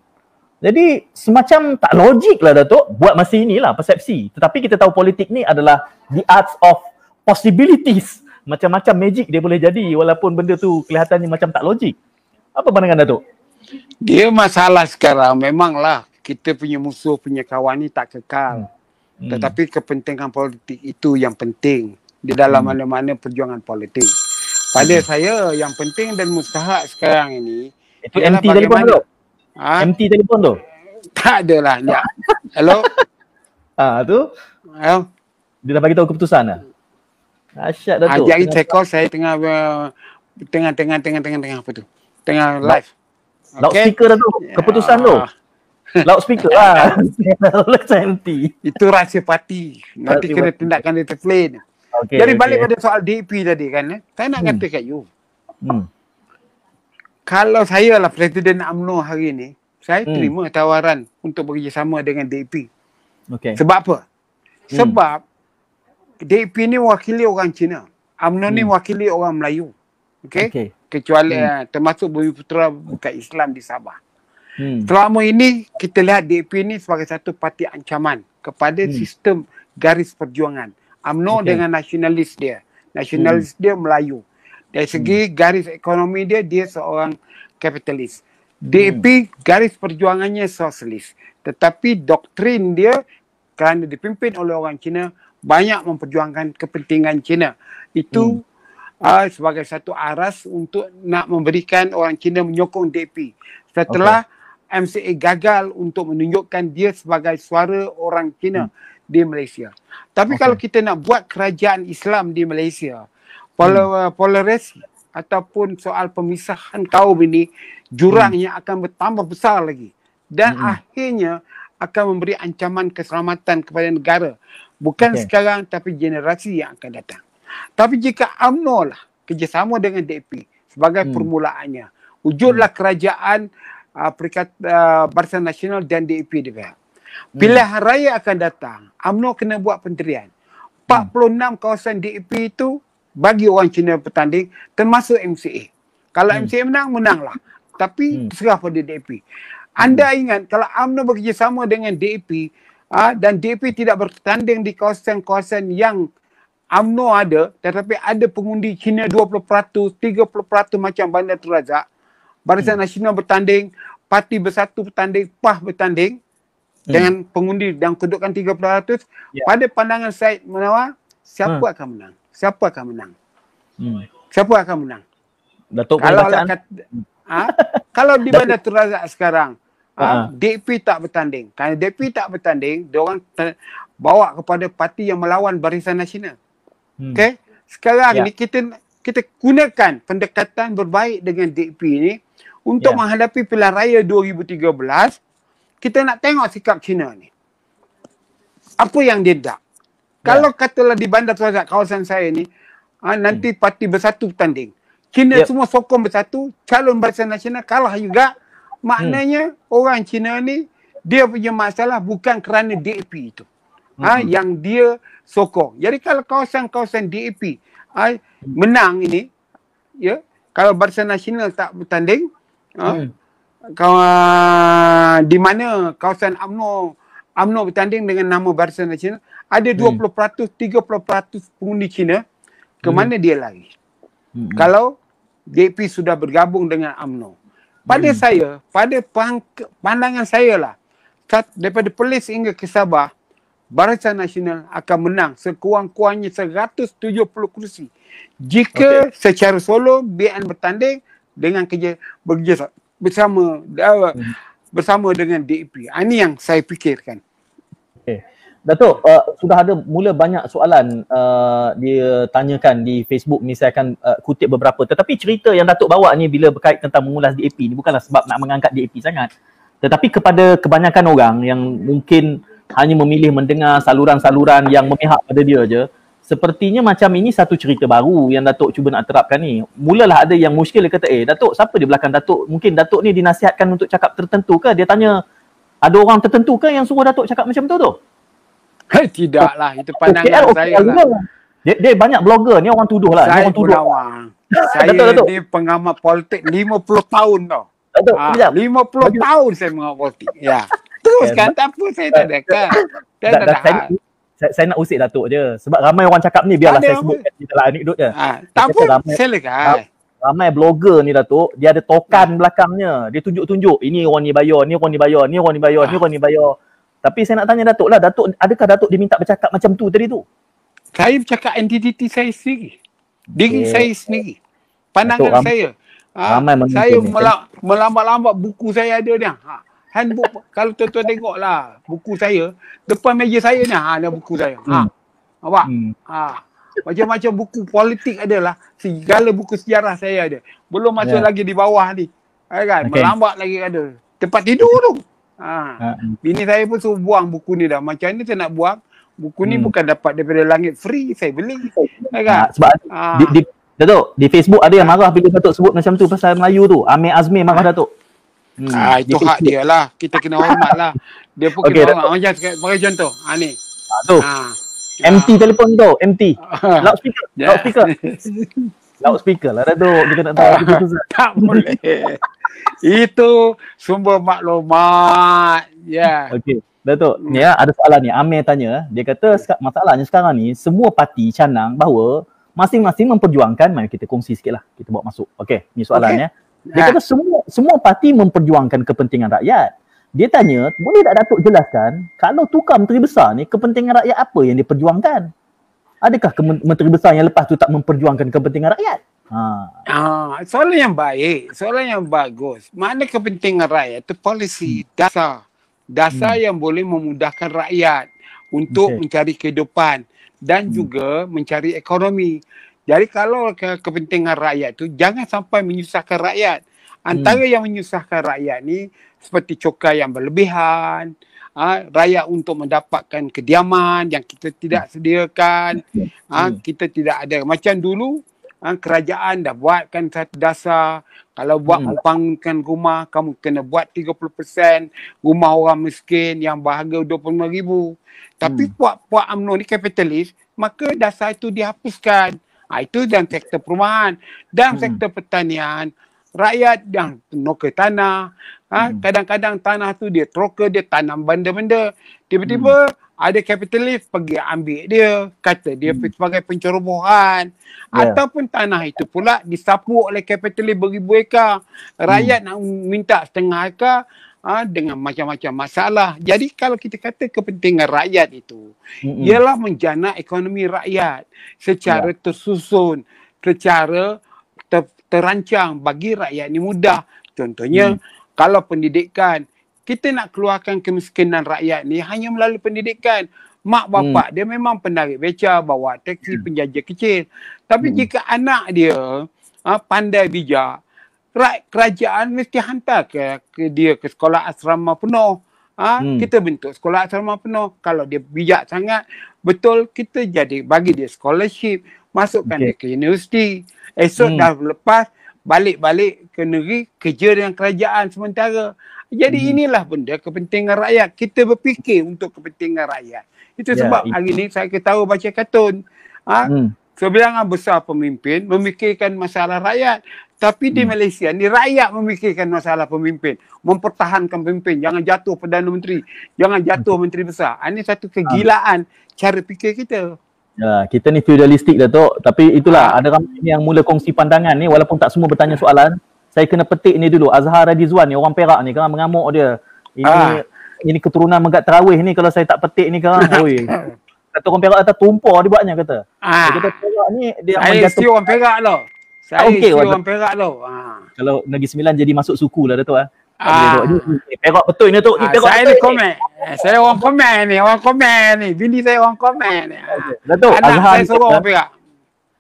Jadi semacam tak logik lah Datuk, buat masa inilah persepsi. Tetapi kita tahu politik ni adalah the arts of possibilities. Macam-macam magic dia boleh jadi walaupun benda tu kelihatannya macam tak logik. Apa pandangan Datuk? Dia masalah sekarang memanglah kita punya musuh punya kawan ni tak kekal. Tetapi kepentingan politik itu yang penting di dalam mana-mana perjuangan politik. Pada saya yang penting dan mustahak sekarang ini itu MT telefon tu. MT telefon tu. Tak adalah. Ya. Hello. Tu. Hello. Dia dah bagi tahu keputusan dah. Asyik dah tu. Jadi saya call, saya tengah apa tu? Tengah live. Loudspeaker dah tu. Keputusan tu. Loudspeaker lah. MT. Itu rahsia parti. Nanti kena tindakan discipline. Jadi balik pada soal DAP tadi kan. Saya nak kata kat you. Kalau saya lah Presiden UMNO hari ni, saya terima tawaran untuk bekerjasama dengan DAP. Sebab apa? Sebab DAP ni wakili orang Cina. UMNO ni wakili orang Melayu. Kecuali termasuk Bumiputera bukan Islam di Sabah. Selama ini kita lihat DAP ni sebagai satu parti ancaman kepada sistem garis perjuangan. UMNO dengan nasionalis dia. Nasionalis dia Melayu. Dari segi garis ekonomi dia, dia seorang kapitalis. DAP garis perjuangannya sosialis. Tetapi doktrin dia kerana dipimpin oleh orang Cina banyak memperjuangkan kepentingan Cina. Itu sebagai satu aras untuk nak memberikan orang Cina menyokong DAP. Setelah MCA gagal untuk menunjukkan dia sebagai suara orang Cina di Malaysia. Tapi kalau kita nak buat kerajaan Islam di Malaysia, polarisasi ataupun soal pemisahan kaum ini, jurangnya akan bertambah besar lagi. Dan akhirnya akan memberi ancaman keselamatan kepada negara. Bukan sekarang tapi generasi yang akan datang. Tapi jika UMNO lah kerjasama dengan DAP sebagai permulaannya, wujudlah kerajaan Barisan Nasional dan DAP di pihak. Pilihan raya akan datang, UMNO kena buat pendirian. 46 kawasan DAP itu bagi orang Cina bertanding, termasuk MCA. Kalau MCA menang, menanglah. Tapi terserah pada DAP. Anda ingat kalau UMNO bekerjasama dengan DAP dan DAP tidak bertanding di kawasan-kawasan yang UMNO ada, tetapi ada pengundi Cina 20%, 30% macam Bandar Tun Razak, Barisan Nasional bertanding, Parti Bersatu bertanding, PAH bertanding dengan pengundi dan kedudukan 30%. Pada pandangan Syed Munawar, siapa akan menang? Siapa akan menang? Siapa akan menang? Datuk kalau kalau di Bandar Tun Razak sekarang, DAP tak bertanding. Kerana DAP tak bertanding, diorang bawa kepada parti yang melawan Barisan Nasional. Sekarang ni kita gunakan pendekatan berbaik dengan DAP ni untuk menghadapi pilihan raya 2013. Kita nak tengok sikap Cina ni. Apa yang dia nak. Kalau katalah di Bandar Tun Razak, kawasan saya ni, nanti Parti Bersatu bertanding. Cina semua sokong Bersatu, calon Barisan Nasional kalah juga. Maknanya orang Cina ni, dia punya masalah bukan kerana DAP itu. Yang dia sokong. Jadi kalau kawasan-kawasan DAP menang ini, kalau Barisan Nasional tak bertanding, di mana kawasan UMNO bertanding dengan nama Barisan Nasional, ada 20%, 30% pengundi Cina, ke mana dia lari? Kalau DAP sudah bergabung dengan UMNO. Pada saya, pada pandangan saya lah, daripada Perlis hingga ke Sabah, Barisan Nasional akan menang sekurang-kurangnya 170 kursi. Jika secara solo BN bertanding dengan bekerja bersama dengan DAP. Ini yang saya fikirkan. Datuk, sudah ada mula banyak soalan dia tanyakan di Facebook ni, saya akan kutip beberapa. Tetapi cerita yang Datuk bawa ni bila berkait tentang mengulas DAP ni bukanlah sebab nak mengangkat DAP sangat. Tetapi kepada kebanyakan orang yang mungkin hanya memilih mendengar saluran-saluran yang memihak pada dia je, sepertinya macam ini satu cerita baru yang Datuk cuba nak terapkan ni. Mulalah ada yang muskil, dia kata, Datuk, siapa di belakang Datuk? Mungkin Datuk ni dinasihatkan untuk cakap tertentu ke? Dia tanya, ada orang tertentu ke yang suruh Datuk cakap macam tu tu? Tidaklah, itu pandangan saya lah. Dia banyak blogger ni, orang tuduh lah. Saya orang tuduh. Saya ni pengamat politik 50 tahun tau. 50 tahun saya mengamat politik. Ya. Teruskan, tak apa, saya tak ada kan. Saya nak usik Datuk je. Sebab ramai orang cakap ni, biarlah saya sebutkan di dalam anekdot je. Tak apa, silakan. Ramai blogger ni Datuk, dia ada tokan belakangnya. Dia tunjuk-tunjuk, ini orang ni bayar, ni orang ni bayar, ni orang ni bayar, ni orang ni bayar. Tapi saya nak tanya Datuk lah, Datuk, adakah Datuk diminta bercakap macam tu tadi tu? Saya bercakap entiti saya sendiri. Diri saya sendiri. Pandangan Datuk, saya. ramai Saya mengikut ni. melambat-lambat buku saya ada ni. Handbook, kalau tuan-tuan tengok lah buku saya, depan meja saya ni, ada buku saya. Nampak? Macam-macam buku politik ada lah. Segala buku sejarah saya ada. Belum masuk lagi di bawah ni. Kan? Melambat lagi ada. Tempat tidur tu. Bini saya pun suruh buang buku ni dah. Macam ni saya nak buang. Buku ni bukan dapat daripada langit, free. Saya beli. Kan? Sebab Datuk, di Facebook ada yang marah bila Datuk sebut macam tu pasal Melayu tu. Amir Azmi marah Datuk. Itu hak dia lah. Kita kena hormat lah. Dia pun kena hormat. Macam sebagai contoh. Ni. Tu. MT telefon tu. MT. Loudspeaker. Loudspeaker lah Datuk. Kita nak tahu. Tak boleh. Itu sumber maklumat. Okey. Datuk, ni ada soalan ni. Amir tanya. Dia kata masalahnya sekarang ni semua parti canang bahawa masing-masing memperjuangkan, mari kita kongsi sikit lah. Kita bawa masuk. Okey, ni soalannya. Dia kata semua parti memperjuangkan kepentingan rakyat. Dia tanya, boleh tak Datuk jelaskan, kalau tukar menteri besar ni, kepentingan rakyat apa yang diperjuangkan? Adakah menteri besar yang lepas tu tak memperjuangkan kepentingan rakyat? Soalan yang baik, soalan yang bagus. Mana kepentingan rakyat itu polisi, dasar yang boleh memudahkan rakyat untuk mencari kehidupan dan juga mencari ekonomi. Jadi kalau kepentingan rakyat tu jangan sampai menyusahkan rakyat. Antara yang menyusahkan rakyat ni seperti cukai yang berlebihan, rakyat untuk mendapatkan kediaman yang kita tidak sediakan, kita tidak ada. Macam dulu kerajaan dah buatkan satu dasar, kalau buat membangunkan rumah kamu kena buat 30% rumah orang miskin yang berharga 25,000. Tapi puak UMNO ni kapitalis, maka dasar itu dihapuskan. Itu dalam sektor perumahan. Dalam sektor pertanian, rakyat yang noker tanah, kadang-kadang tanah tu dia troker, dia tanam benda-benda. Tiba-tiba ada kapitalis pergi ambil dia, kata dia sebagai pencerobohan. Ataupun tanah itu pula disapu oleh kapitalis beribu ekar. Rakyat nak minta setengah ekar dengan macam-macam masalah. Jadi kalau kita kata kepentingan rakyat itu ialah menjana ekonomi rakyat secara tersusun, secara terancang bagi rakyat ni mudah. Contohnya kalau pendidikan, kita nak keluarkan kemiskinan rakyat ni hanya melalui pendidikan. Mak bapak dia memang penarik beca, bawa teksi, penjaja kecil. Tapi jika anak dia pandai bijak, kerajaan mesti hantar ke dia ke sekolah asrama penuh. Kita bentuk sekolah asrama penuh. Kalau dia bijak sangat, betul kita bagi dia scholarship, masukkan dia ke universiti. Esok dah lepas, balik-balik ke negeri, kerja dengan kerajaan sementara. Jadi inilah benda kepentingan rakyat. Kita berfikir untuk kepentingan rakyat. Itu sebab hari ni saya ketawa baca kartun. Sebilangan besar pemimpin memikirkan masalah rakyat. Tapi di Malaysia ni rakyat memikirkan masalah pemimpin. Mempertahankan pemimpin. Jangan jatuh Perdana Menteri. Jangan jatuh Menteri Besar. Ini satu kegilaan cara fikir kita. Kita ni feudalistik Datuk. Tapi itulah ada ramai yang mula kongsi pandangan ni. Walaupun tak semua bertanya soalan. Saya kena petik ni dulu. Azhar Radizwan ni orang Perak ni. Kan mengamuk dia. Ini keturunan Megat Terawih ni. Kalau saya tak petik ni kan. Kata orang Perak kata tumpah dia buatnya kata. Dia kata Perak ni dia saya isi orang Perak tau. Saya isi orang Perak tau. Kalau Negeri Sembilan jadi masuk suku lah Datuk. Perak betul ni Datuk. Saya ni komen. Saya orang komen ni. Bini saya orang komen ni. Datuk, anak saya suruh orang Perak.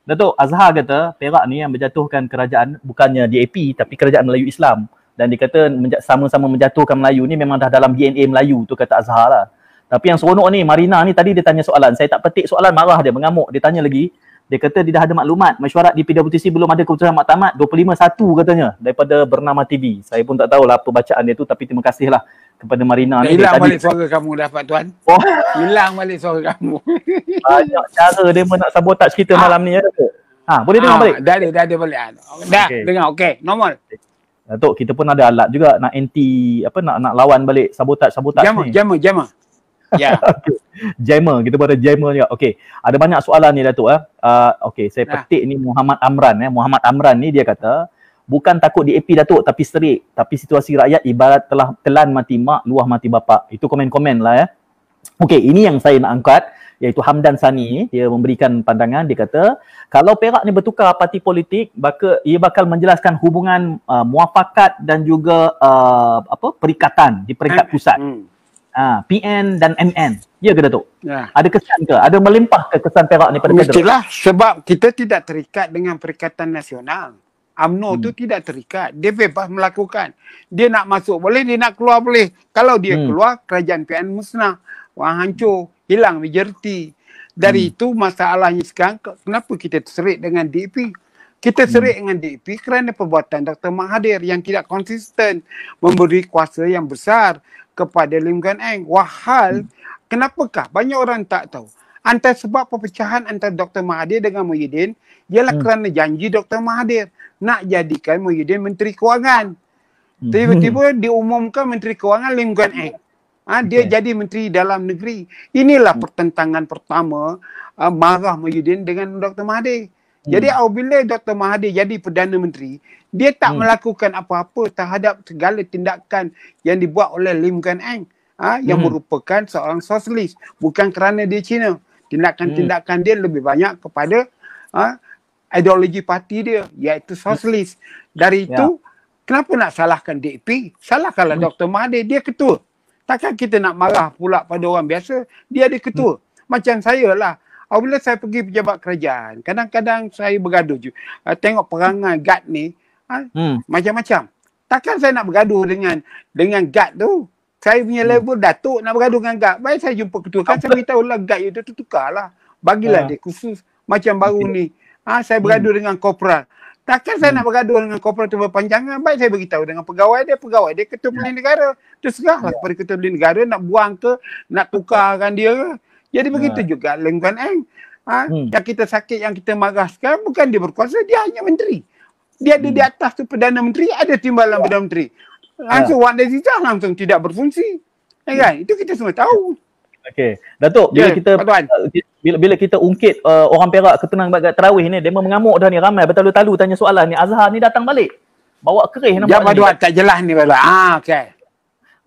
Datuk, Azhar kata Perak ni yang berjatuhkan kerajaan bukannya DAP tapi kerajaan Melayu Islam. Dan dia kata sama-sama menjatuhkan Melayu ni memang dah dalam DNA Melayu tu kata Azhar lah. Tapi yang seronok ni, Marina ni tadi dia tanya soalan. Saya tak petik soalan, marah dia, mengamuk. Dia tanya lagi. Dia kata dia dah ada maklumat. Mesyuarat di PWTC belum ada keputusan maktamat. 25/1 katanya daripada Bernama TV. Saya pun tak tahulah apa bacaan dia tu. Tapi terima kasihlah kepada Marina ni. Hilang balik suara kamu dapat tuan. Hilang balik suara kamu. Banyak cara dia nak sabotaj kita malam ni ya Datuk. Boleh dengar balik? Dah ada balik. Dah dengar, okey. Normal. Datuk, kita pun ada alat juga nak anti, nak lawan balik sabotaj ni. Jammer. Ya. Jammer, kita pada jammer juga. Okey, ada banyak soalan ni Datuk. Okey, saya petik ni Muhammad Amran. Muhammad Amran ni dia kata, Bukan takut DAP Datuk tapi serik. Tapi situasi rakyat ibarat telah telan mati mak, luah mati bapak. Itu komen-komen lah ya. Okey, ini yang saya nak angkat, iaitu Hamdan Sani. Dia memberikan pandangan, dia kata kalau Perak ni bertukar parti politik, ia bakal menjelaskan hubungan muafakat dan juga perikatan di peringkat pusat. PN dan MN. Ya ke Datuk? Ya. Ada kesan ke? Ada melimpah ke kesan Perak ni pada kader? Mestilah, sebab kita tidak terikat dengan Perikatan Nasional. UMNO tu tidak terikat. Dia bebas melakukan. Dia nak masuk boleh, dia nak keluar boleh. Kalau dia keluar, kerajaan PN musnah. Wah, hancur. Hilang majoriti. Dari itu masalahnya sekarang, kenapa kita terserik dengan DAP? Kita serik dengan DAP kerana perbuatan Dr. Mahathir yang tidak konsisten, memberi kuasa yang besar kepada Lim Guan Eng. Wahal, kenapakah banyak orang tak tahu? Antara sebab perpecahan antara Dr. Mahathir dengan Muhyiddin ialah kerana janji Dr. Mahathir nak jadikan Muhyiddin Menteri Kewangan. Tiba-tiba diumumkan Menteri Kewangan Lim Guan Eng. Dia jadi Menteri Dalam Negeri. Inilah pertentangan pertama marah Muhyiddin dengan Dr. Mahathir. Jadi apabila Dr. Mahathir jadi Perdana Menteri, dia tak melakukan apa-apa terhadap segala tindakan yang dibuat oleh Lim Guan Eng yang merupakan seorang sosialis. Bukan kerana dia Cina. Tindakan-tindakan dia lebih banyak kepada ideologi parti dia, iaitu sosialis. Dari itu, kenapa nak salahkan DAP? Salahkanlah Dr. Mahathir, dia ketua. Takkan kita nak marah pula pada orang biasa, dia ada ketua. Macam saya lah. Apabila saya pergi pejabat kerajaan, kadang-kadang saya bergaduh je. Tengok perangai guard ni, macam-macam. Takkan saya nak bergaduh dengan guard tu. Saya punya level Datuk nak bergaduh dengan guard. Baik saya jumpa ketua. Kan saya beritahu lah guard itu tukarlah. Bagilah dia khusus. Macam baru ni. Saya bergaduh dengan korporal. Takkan saya nak bergaduh dengan korporal tu berpanjangan. Baik saya beritahu dengan pegawai dia ketua pelindung negara. Terserahlah kepada ketua pelindung negara nak buang ke, nak tukarkan dia ke. Jadi begitu juga Lim Guan Eng. Yang kita sakit, yang kita marah sekarang bukan dia berkuasa, dia hanya menteri. Dia ada di atas tu Perdana Menteri, ada timbalan Perdana Menteri. Langsung Wan Azizah langsung tidak berfungsi. Kan? Itu kita semua tahu. Okey. Datuk, bila kita ungkit orang Perak ketenang bagat tarawih ni, dia mengamuk dah ni, ramai bertalu-talu tanya soalan ni. Azhar ni datang balik. Bawa kerih nampak ni. Jabat tak jelas ni Pak. Okey.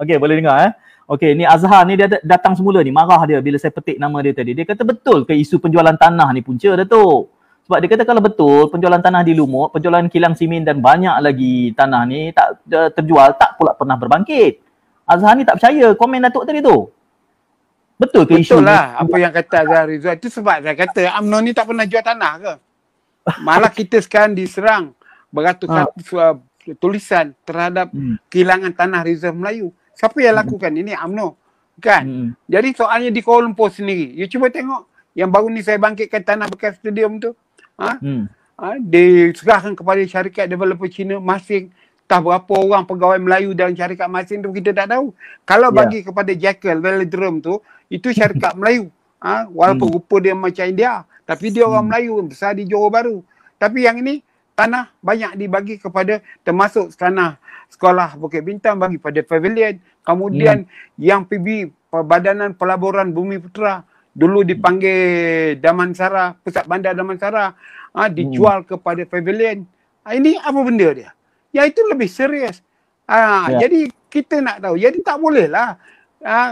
Okey, boleh dengar Okey, ni Azhar ni dia datang semula ni, marah dia bila saya petik nama dia tadi. Dia kata betul ke isu penjualan tanah ni punca, Datuk? Sebab dia kata kalau betul penjualan tanah di Lumut, penjualan kilang simen dan banyak lagi tanah ni tak terjual, tak pula pernah berbangkit. Azhar ni tak percaya komen Datuk tadi tu. Betul ke isu? Betul lah apa yang kata Azhar Rizal. Itu sebab saya kata UMNO ni tak pernah jual tanah ke? Malah kita sekarang diserang beratus-ratus tulisan terhadap kehilangan tanah reserve Melayu. Siapa yang lakukan ini? UMNO. Kan? Jadi soalnya di Kuala Lumpur sendiri. You cuba tengok yang baru ni saya bangkitkan tanah bekas stadium tu. Diserahkan kepada syarikat developer Cina masing. Entah berapa orang pegawai Melayu dalam syarikat masing tu kita tak tahu. Kalau bagi kepada Jekyll Velodrome tu, itu syarikat Melayu. Walaupun rupa dia macam India. Tapi dia orang Melayu besar di Johor Bahru. Tapi yang ini tanah banyak dibagi kepada termasuk tanah sekolah Bukit Bintang bagi pada pavilion. Kemudian yang PB, Perbadanan Pelaburan Bumi Putera, dulu dipanggil Damansara, Pusat Bandar Damansara, dijual kepada pavilion. Ini apa benda dia? Ya itu lebih serius. Jadi kita nak tahu. Jadi tak boleh lah.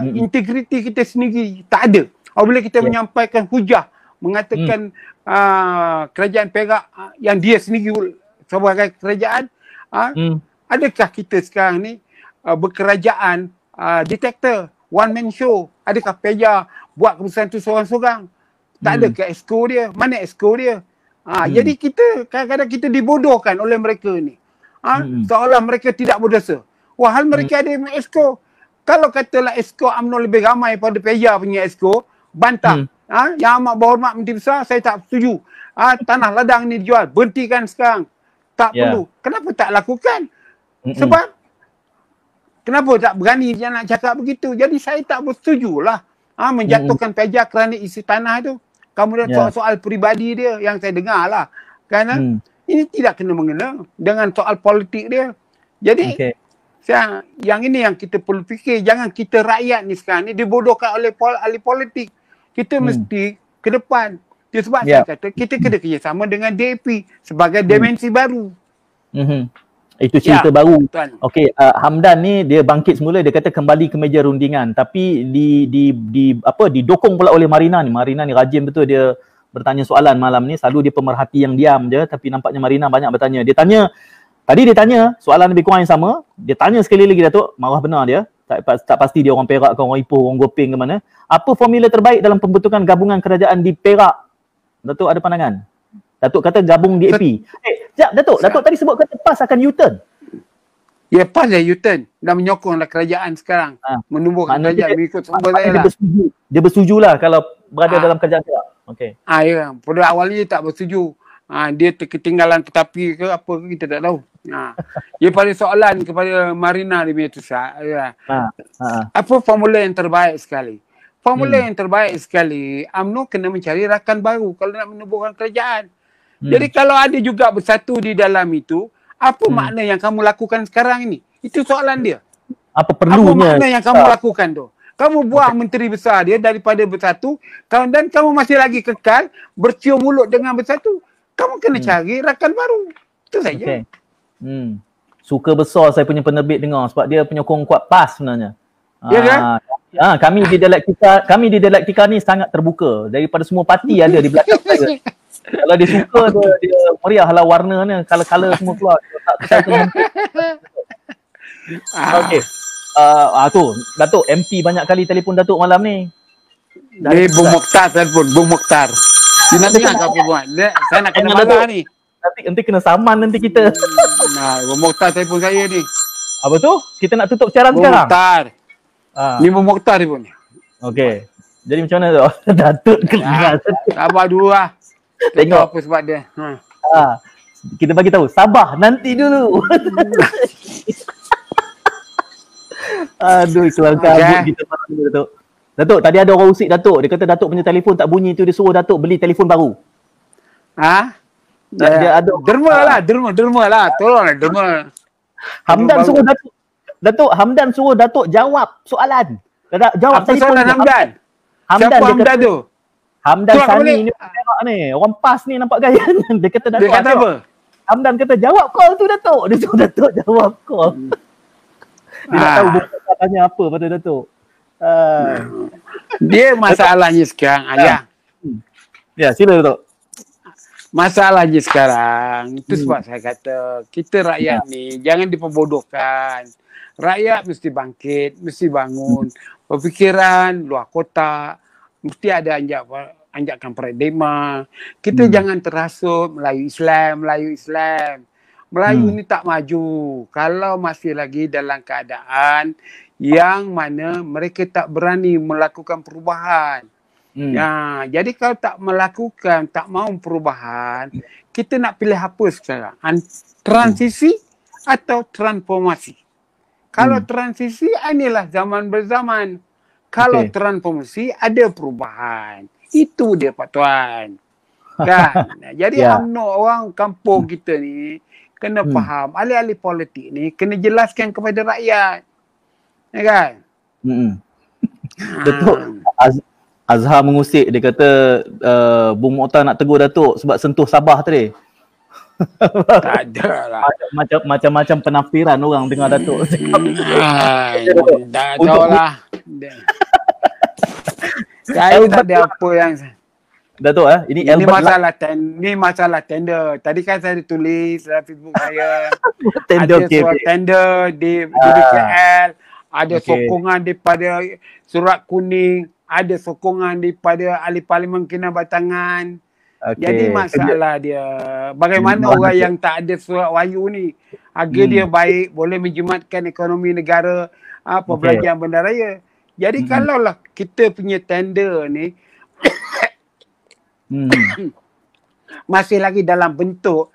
Integriti kita sendiri tak ada. Apabila kita menyampaikan hujah, mengatakan kerajaan Perak yang dia sendiri sebagai kerajaan, adakah kita sekarang ni berkerajaan detektor, one man show? Adakah Peja buat keputusan tu seorang-seorang? Tak ada ke esko dia? Mana esko dia? Jadi kita kadang-kadang kita dibodohkan oleh mereka ni. Seolah mereka tidak berdosa. Wahal mereka ada esko. Kalau katalah esko UMNO lebih ramai pada Peja punya esko, bantah. Yang amat berhormat Menteri Besar, saya tak setuju. Tanah ladang ni dijual. Berhentikan sekarang. Tak perlu. Kenapa tak lakukan? Sebab kenapa tak berani dia nak cakap begitu? Jadi saya tak bersetujulah menjatuhkan Peja kerana isi tanah tu. Kemudian soal peribadi dia yang saya dengar lah. Kerana ini tidak kena mengena dengan soal politik dia. Jadi yang ini yang kita perlu fikir. Jangan kita rakyat ni sekarang ni dibodohkan oleh ahli politik. Kita mesti ke depan. Sebab saya kata kita kena kerjasama dengan DAP sebagai dimensi baru. Itu cerita baru. Tuan. Okey, Hamdan ni dia bangkit semula, dia kata kembali ke meja rundingan, tapi didokong pula oleh Marina ni. Marina ni rajin betul, dia bertanya soalan malam ni. Selalu dia pemerhati yang diam je, tapi nampaknya Marina banyak bertanya. Dia tanya soalan lebih kurang yang sama. Dia tanya sekali lagi, Datuk, marah benar dia. Tak pasti dia orang Perak ke orang Ipoh, orang Gopeng ke mana. Apa formula terbaik dalam pembentukan gabungan kerajaan di Perak? Datuk ada pandangan? Datuk kata gabung di AP. Datuk tadi sebut kata PAS akan U-turn. Ya, PAS ya U-turn dan menyokonglah kerajaan sekarang. Menumbuhkan kerajaan mengikut sumber saya lah. Dia bersetuju lah kalau berada dalam kerajaan Perak. Okey. Ya. Pada awalnya dia tak bersetuju. Dia ketinggalan tetapi ke apa ke kita tak tahu. Dia pada soalan kepada Marina di media sosial. Apa formula yang terbaik sekali? Formula yang terbaik sekali, UMNO kena mencari rakan baru kalau nak menubuhkan kerajaan. Jadi kalau ada juga bersatu di dalam itu, apa makna yang kamu lakukan sekarang ini? Itu soalan dia. Apa perlunya? Apa makna yang kamu lakukan tu? Kamu buang menteri besar dia daripada bersatu, dan kamu masih lagi kekal bercium mulut dengan bersatu. Kamu kena cari rakan baru. Itu saja. Okay. Suka besar saya punya penerbit dengar sebab dia penyokong kuat PAS sebenarnya. Ya kan? Kami di dialektika ni sangat terbuka. Daripada semua parti ada di belakang saya. Kalau dia suka dia meriah lah warna ni, color semua keluar. Okey. Tu Datuk MP banyak kali telefon Datuk malam ni. Ni Bung Mokhtar telefon, Bung Mokhtar. Dia nak dengar apa buat. Saya nak kena marah ni. Nanti kena saman nanti kita. Bung Mokhtar telefon saya ni. Apa tu? Kita nak tutup siaran sekarang. Bung Mokhtar. Ni Bung Mokhtar telefon ni. Okey. Jadi macam mana tu? Datuk kena. Sabar dulu lah. Tengok apa sebab dia. Kita bagi tahu. Sabar nanti dulu. Aduh, keluar kabut kita malam ni, Datuk. Datuk, tadi ada orang usik Datuk. Dia kata Datuk punya telefon tak bunyi tu, dia suruh Datuk beli telefon baru. Dia ada derma lah. Tolonglah derma. Hamdan suruh Datuk Hamdan suruh Datuk jawab soalan. Jawab apa soalan Hamdan? Siapa Hamdan tu? Hamdan Sani ni orang PAS ni nampak gaya. Dia kata Datuk. Dia kata apa? Hamdan kata jawab call tu Datuk. Dia suruh Datuk jawab call. Dia nak tahu Datuk tanya apa pada Datuk. Dia masalahnya sekarang Ya, sila Datuk. Masalahnya sekarang itu sebab saya kata kita rakyat ni jangan diperbodohkan. Rakyat mesti bangkit, mesti bangun. Berfikiran luar kotak, mesti ada anjakan paradigma. Kita jangan terasuk Melayu Islam. Melayu ni tak maju kalau masih lagi dalam keadaan yang mana mereka tak berani melakukan perubahan. Jadi kalau tak melakukan, tak mahu perubahan, kita nak pilih apa sekarang? Transisi atau transformasi? Kalau transisi, inilah zaman berzaman. Kalau transformasi, ada perubahan. Itu dia Pak Tuan. Kan? Jadi UMNO orang kampung kita ni kena faham, ahli-ahli politik ni kena jelaskan kepada rakyat. Ya kan? Datuk, Azhar mengusik, dia kata Bung Mokhtar nak tegur Datuk sebab sentuh Sabah tadi. Tak ada lah. Macam-macam penafsiran orang dengar Datuk. Tak tahu lah. Saya tak ada apa yang... Datuk ini masalah tender. Tadi kan saya tulis dalam Facebook saya. Tender ada surat tender di DKL. Ada sokongan daripada Surat Kuning. Ada sokongan daripada ahli parlimen Kinabatangan. Jadi masalah dia, bagaimana orang yang tak ada surat wahyu ni, harga dia baik, boleh menjimatkan ekonomi negara, perbelanjaan bandaraya. Jadi kalaulah kita punya tender ni masih lagi dalam bentuk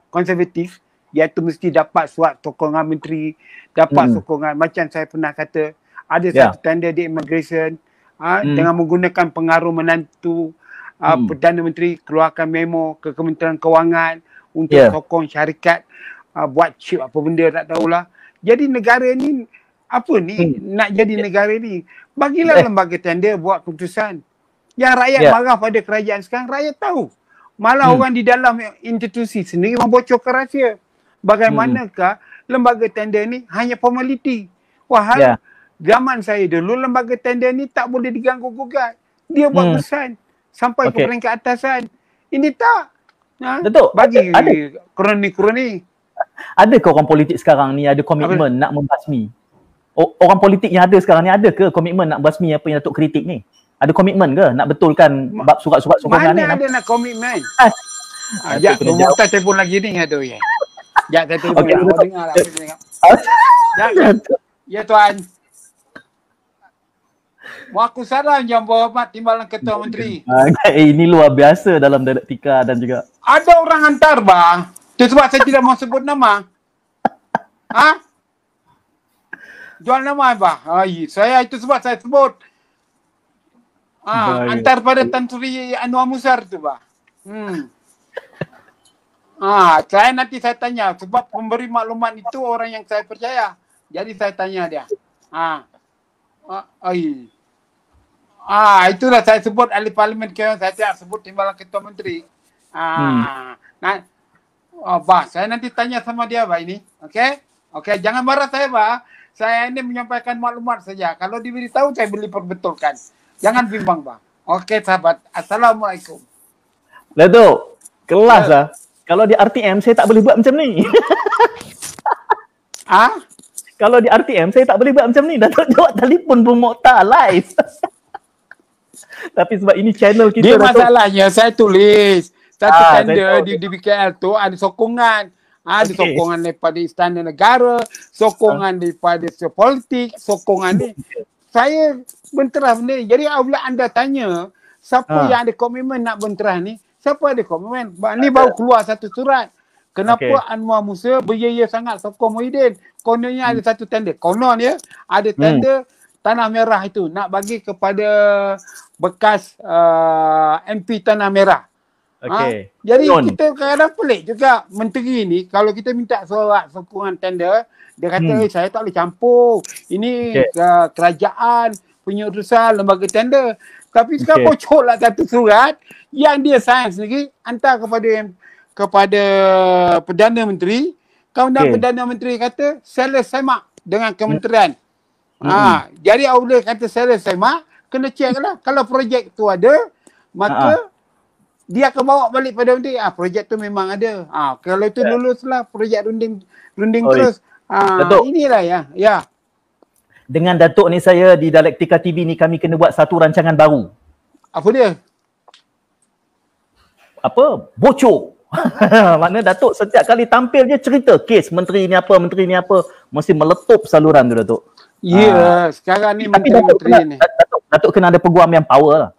konservatif, iaitu mesti dapat surat sokongan menteri, dapat sokongan, macam saya pernah kata, ada satu tender di immigration dengan menggunakan pengaruh menantu Perdana Menteri keluarkan memo ke Kementerian Kewangan untuk sokong syarikat buat chip apa benda tak tahulah. Jadi negara ni apa ni nak jadi negara ni? Bagilah lembaga tender buat keputusan. Yang rakyat marah pada kerajaan sekarang, rakyat tahu Malah orang di dalam institusi sendiri membocorkan rahsia. Bagaimanakah lembaga tender ni hanya formaliti. Wahal zaman saya dulu lembaga tender ni tak boleh diganggu-gugat. Dia buat kesan sampai ke peringkat atasan. Ini tak. Datuk, bagi kroni-kroni. Adakah orang politik sekarang ni ada komitmen nak membasmi? Orang politik yang ada sekarang ni ada ke komitmen nak basmi apa yang Datuk kritik ni? Ada komitmen ke nak betulkan bab surat-surat sokongan ni? Mana ada nak komitmen? Sekejap, Mukhtar telefon lagi ni ada ya. Sekejap, saya telefon lagi. Awak dengar lah. Sekejap. Ya Tuan. Aku saran Yang Berhormat Timbalan Ketua Menteri. Ini luar biasa dalam dialektika dan juga. Ada orang hantar bang. Itu sebab saya tidak mau sebut nama. Jual nama bang. Saya itu sebab saya sebut. Antar pada Tan Sri Anwar Musar tu bah. Saya nanti saya tanya sebab pemberi maklumat itu orang yang saya percaya. Jadi saya tanya dia. Itulah saya sebut ahli parlimen kira saya tidak sebut Timbalan Ketua Menteri. Bah, saya nanti tanya sama dia bah ini. Okey, jangan marah saya bah. Saya ini menyampaikan maklumat saja. Kalau diberitahu saya boleh perbetulkan. Jangan bimbang bang. Okey sahabat. Assalamualaikum. Datuk, kelas lah. Kalau di RTM saya tak boleh buat macam ni. Kalau di RTM saya tak boleh buat macam ni. Datuk jawab telefon Bung Mokhtar live. Tapi sebab ini channel kita. Dia masalahnya saya tulis. Satu tender di BKL tu ada sokongan. Ada sokongan daripada Istana Negara, sokongan daripada politik, sokongan ni. Saya benterah benda ni. Jadi apabila anda tanya siapa yang ada komitmen nak benterah ni, siapa ada komitmen? Ni baru keluar satu surat. Kenapa Anwar Musa beria sangat sokong Muhyiddin? Kononnya ada satu tender. Konon ya, ada tender Tanah Merah itu nak bagi kepada bekas MP Tanah Merah. Jadi kita kadang-kadang pelik juga menteri ni kalau kita minta surat sokongan tender, dia kata saya tak boleh campur. Ini kerajaan, pengurusan lembaga tender. Tapi sekarang bocorlah satu surat yang dia sign sendiri hantar kepada Perdana Menteri. Kemudian Perdana Menteri kata sales semak dengan kementerian. Jadi apabila kata sales semak, kena check lah. Kalau projek tu ada, maka dia akan bawa balik pada Menteri. Projek tu memang ada. Kalau itu luluslah projek runding terus. Inilah ya. Dengan Datuk ni saya di Dialektika TV ni kami kena buat satu rancangan baru. Apa dia? Bocor. Makna Datuk setiap kali tampil je cerita kes menteri ni apa, mesti meletup saluran tu Datuk. Sekarang ni menteri ni. Datuk kena ada peguam yang power lah.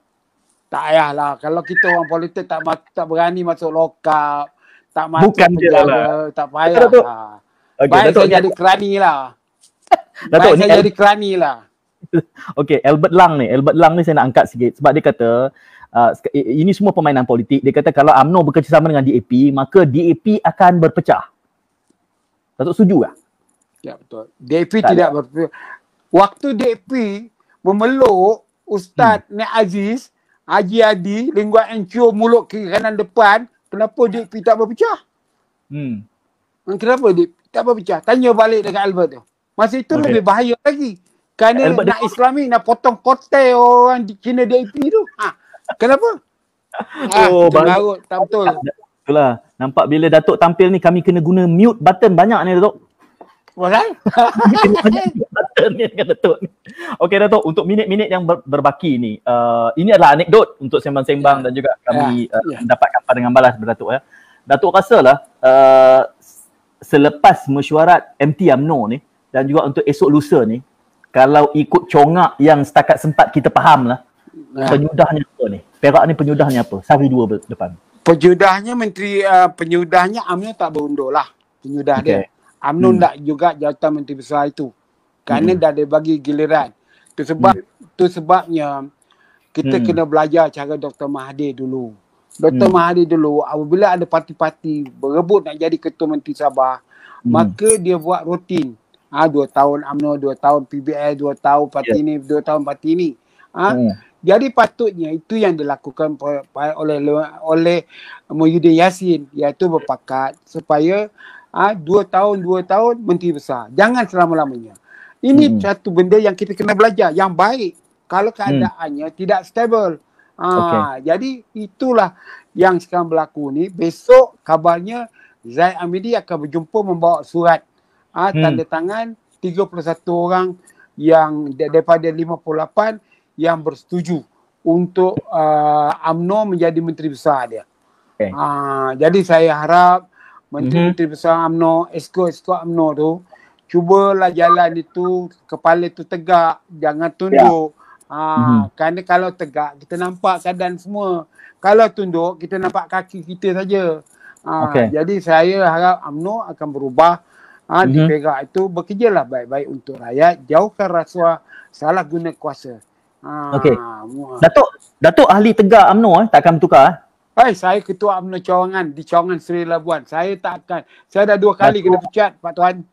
Tak payahlah. Kalau kita orang politik tak berani masuk lokap, tak masuk penjara, tak payah. Baik saya jadi kerani lah. Datuk ni jadi kerani lah. Okey, Albert Lang ni saya nak angkat sikit sebab dia kata ini semua permainan politik. Dia kata kalau UMNO bekerjasama dengan DAP, maka DAP akan berpecah. Datuk setuju tak? Ya betul. DAP tidak berpecah. Waktu DAP memeluk Ustaz Nek Aziz, Haji Adi, lingkuan encur mulut kiri kanan depan, kenapa DAP tak berpecah? Kenapa DAP tak berpecah? Tanya balik dekat Albert tu. Masa itu lebih bahaya lagi. Kerana Albert nak Islami, nak potong kotel orang di Cina DAP tu. Kenapa? Baru tak betul. Itulah. Nampak bila Datuk tampil ni kami kena guna mute button banyak ni Datuk. Pasal? Button ni kan Datuk. Okey Datuk, untuk minit-minit yang berbaki ni, ini adalah anekdot untuk sembang-sembang dan juga kami mendapatkan pandangan balas dari Datuk ya. Datuk rasalah selepas mesyuarat MT UMNO ni dan juga untuk esok lusa ni, kalau ikut congak yang setakat sempat kita faham lah, penyudahnya apa ni? Perak ni penyudahnya apa? Sehari dua depan. Penyudahnya menteri, penyudahnya UMNO tak berundur lah. Penyudah dia. UMNO tak juga jawatan menteri besar itu. Kerana dah ada bagi giliran. Itu sebabnya kita kena belajar cara Dr. Mahathir dulu. Dr. Mahathir dulu, apabila ada parti-parti berebut nak jadi ketua menteri Sabah, maka dia buat rutin. 2 tahun UMNO, 2 tahun PBL, 2 tahun parti ni, 2 tahun parti ni. Jadi patutnya itu yang dilakukan oleh Muhyiddin Yassin, iaitu berpakat supaya 2 tahun Menteri Besar. Jangan selama-lamanya. Ini satu benda yang kita kena belajar, yang baik kalau keadaannya tidak stabil. Jadi itulah yang sekarang berlaku ni. Besok kabarnya Zaid Amidi akan berjumpa membawa surat tanda tangan 31 orang yang daripada 58 yang bersetuju untuk UMNO menjadi Menteri Besar dia. Jadi saya harap Menteri Besar UMNO, Esko UMNO tu, cubalah jalan itu, kepala itu tegak, jangan tunduk. Kerana kalau tegak, kita nampak keadaan semua. Kalau tunduk, kita nampak kaki kita saja. Jadi saya harap UMNO akan berubah di Perak itu, bekerjalah baik-baik untuk rakyat, jauhkan rasuah, salah guna kuasa. Datuk ahli tegak UMNO takkan bertukar? Saya ketua UMNO Cawangan di Cawangan Seri Labuan. Saya tak akan. Saya dah 2 kali kena pecat, Pak Tuan.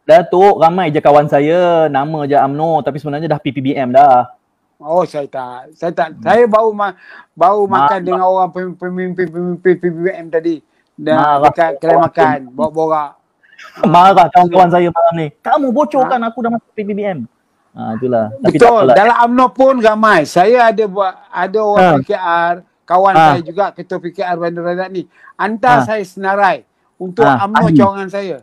Datuk, ramai je kawan saya nama je UMNO tapi sebenarnya dah PPBM dah. Saya tak. Saya baru makan dengan orang pemimpin PPBM tadi. Dekat kedai makan, bawa-bawa. Marah kawan-kawan saya malam ni. Kamu bocorkan aku dah masuk PPBM. Itulah. Tapi betul. Dalam UMNO pun ramai. Saya ada orang PKR, kawan saya juga ketua PKR Bandar Razak ni. Hantar saya senarai untuk UMNO cawangan saya.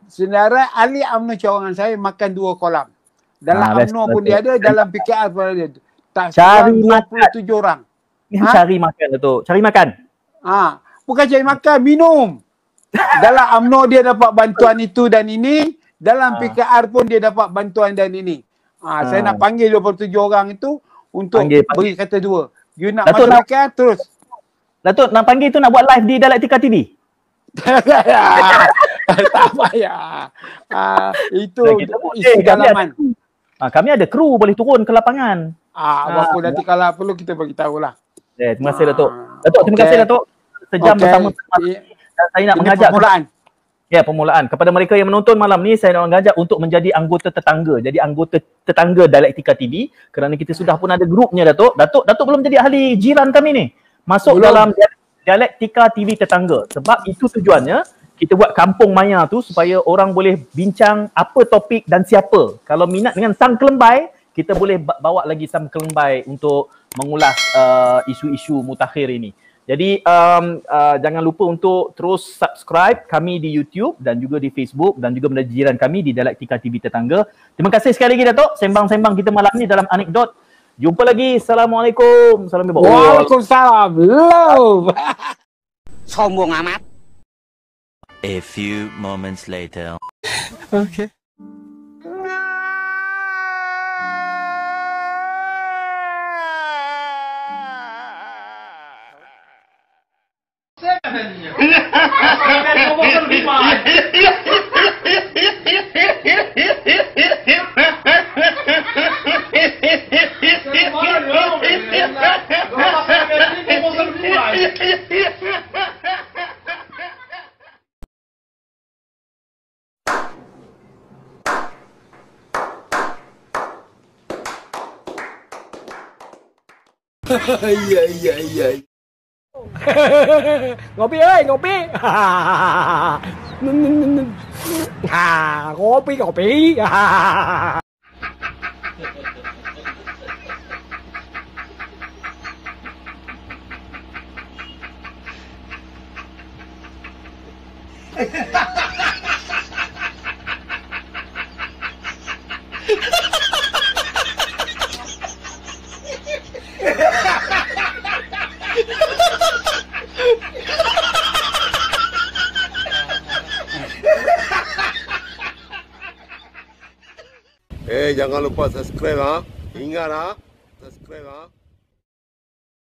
Senarai ahli UMNO cawangan saya makan 2 kolam. Dalam UMNO pun dia ada, dalam PKR pun ada. Tak cari 27 orang. Cari makan Datuk. Cari makan. Bukan cari makan, minum. Dalam UMNO dia dapat bantuan itu dan ini. Dalam PKR pun dia dapat bantuan dan ini. Saya nak panggil 27 orang itu untuk beri kata 2. You nak Datuk masuk PKR terus. Datuk nak panggil tu nak buat live di Dialektika TV. Tak payah. Itu isu dalaman. Kami ada kru boleh turun ke lapangan. Apa nanti kalau perlu kita bagi tahulah. Terima kasih Datuk. Datuk terima kasih Datuk. Sejam bersama saya nak mengajak permulaan. Kepada mereka yang menonton malam ni, saya nak mengajak untuk menjadi anggota tetangga. Jadi anggota tetangga Dialektika TV. Kerana kita sudah pun ada grupnya Datuk. Datuk belum jadi ahli jiran kami ni. Masuk dalam Dialektika TV tetangga. Sebab itu tujuannya, kita buat kampung maya tu supaya orang boleh bincang apa topik dan siapa. Kalau minat dengan Sang Kelembai, kita boleh bawa lagi Sang Kelembai untuk mengulas isu-isu mutakhir ini. Jadi jangan lupa untuk terus subscribe kami di YouTube dan juga di Facebook dan juga menjadi jiran kami di Dialektika TV Tetangga. Terima kasih sekali lagi Datuk. Sembang-sembang kita malam ni dalam Anekdot. Jumpa lagi. Assalamualaikum. Salam hebat. Waalaikumsalam. Love. Sombong amat. A few moments later. Okay. Ngopi ơi, ngopi. Ngopi. Jangan lupa subscribe Ingat subscribe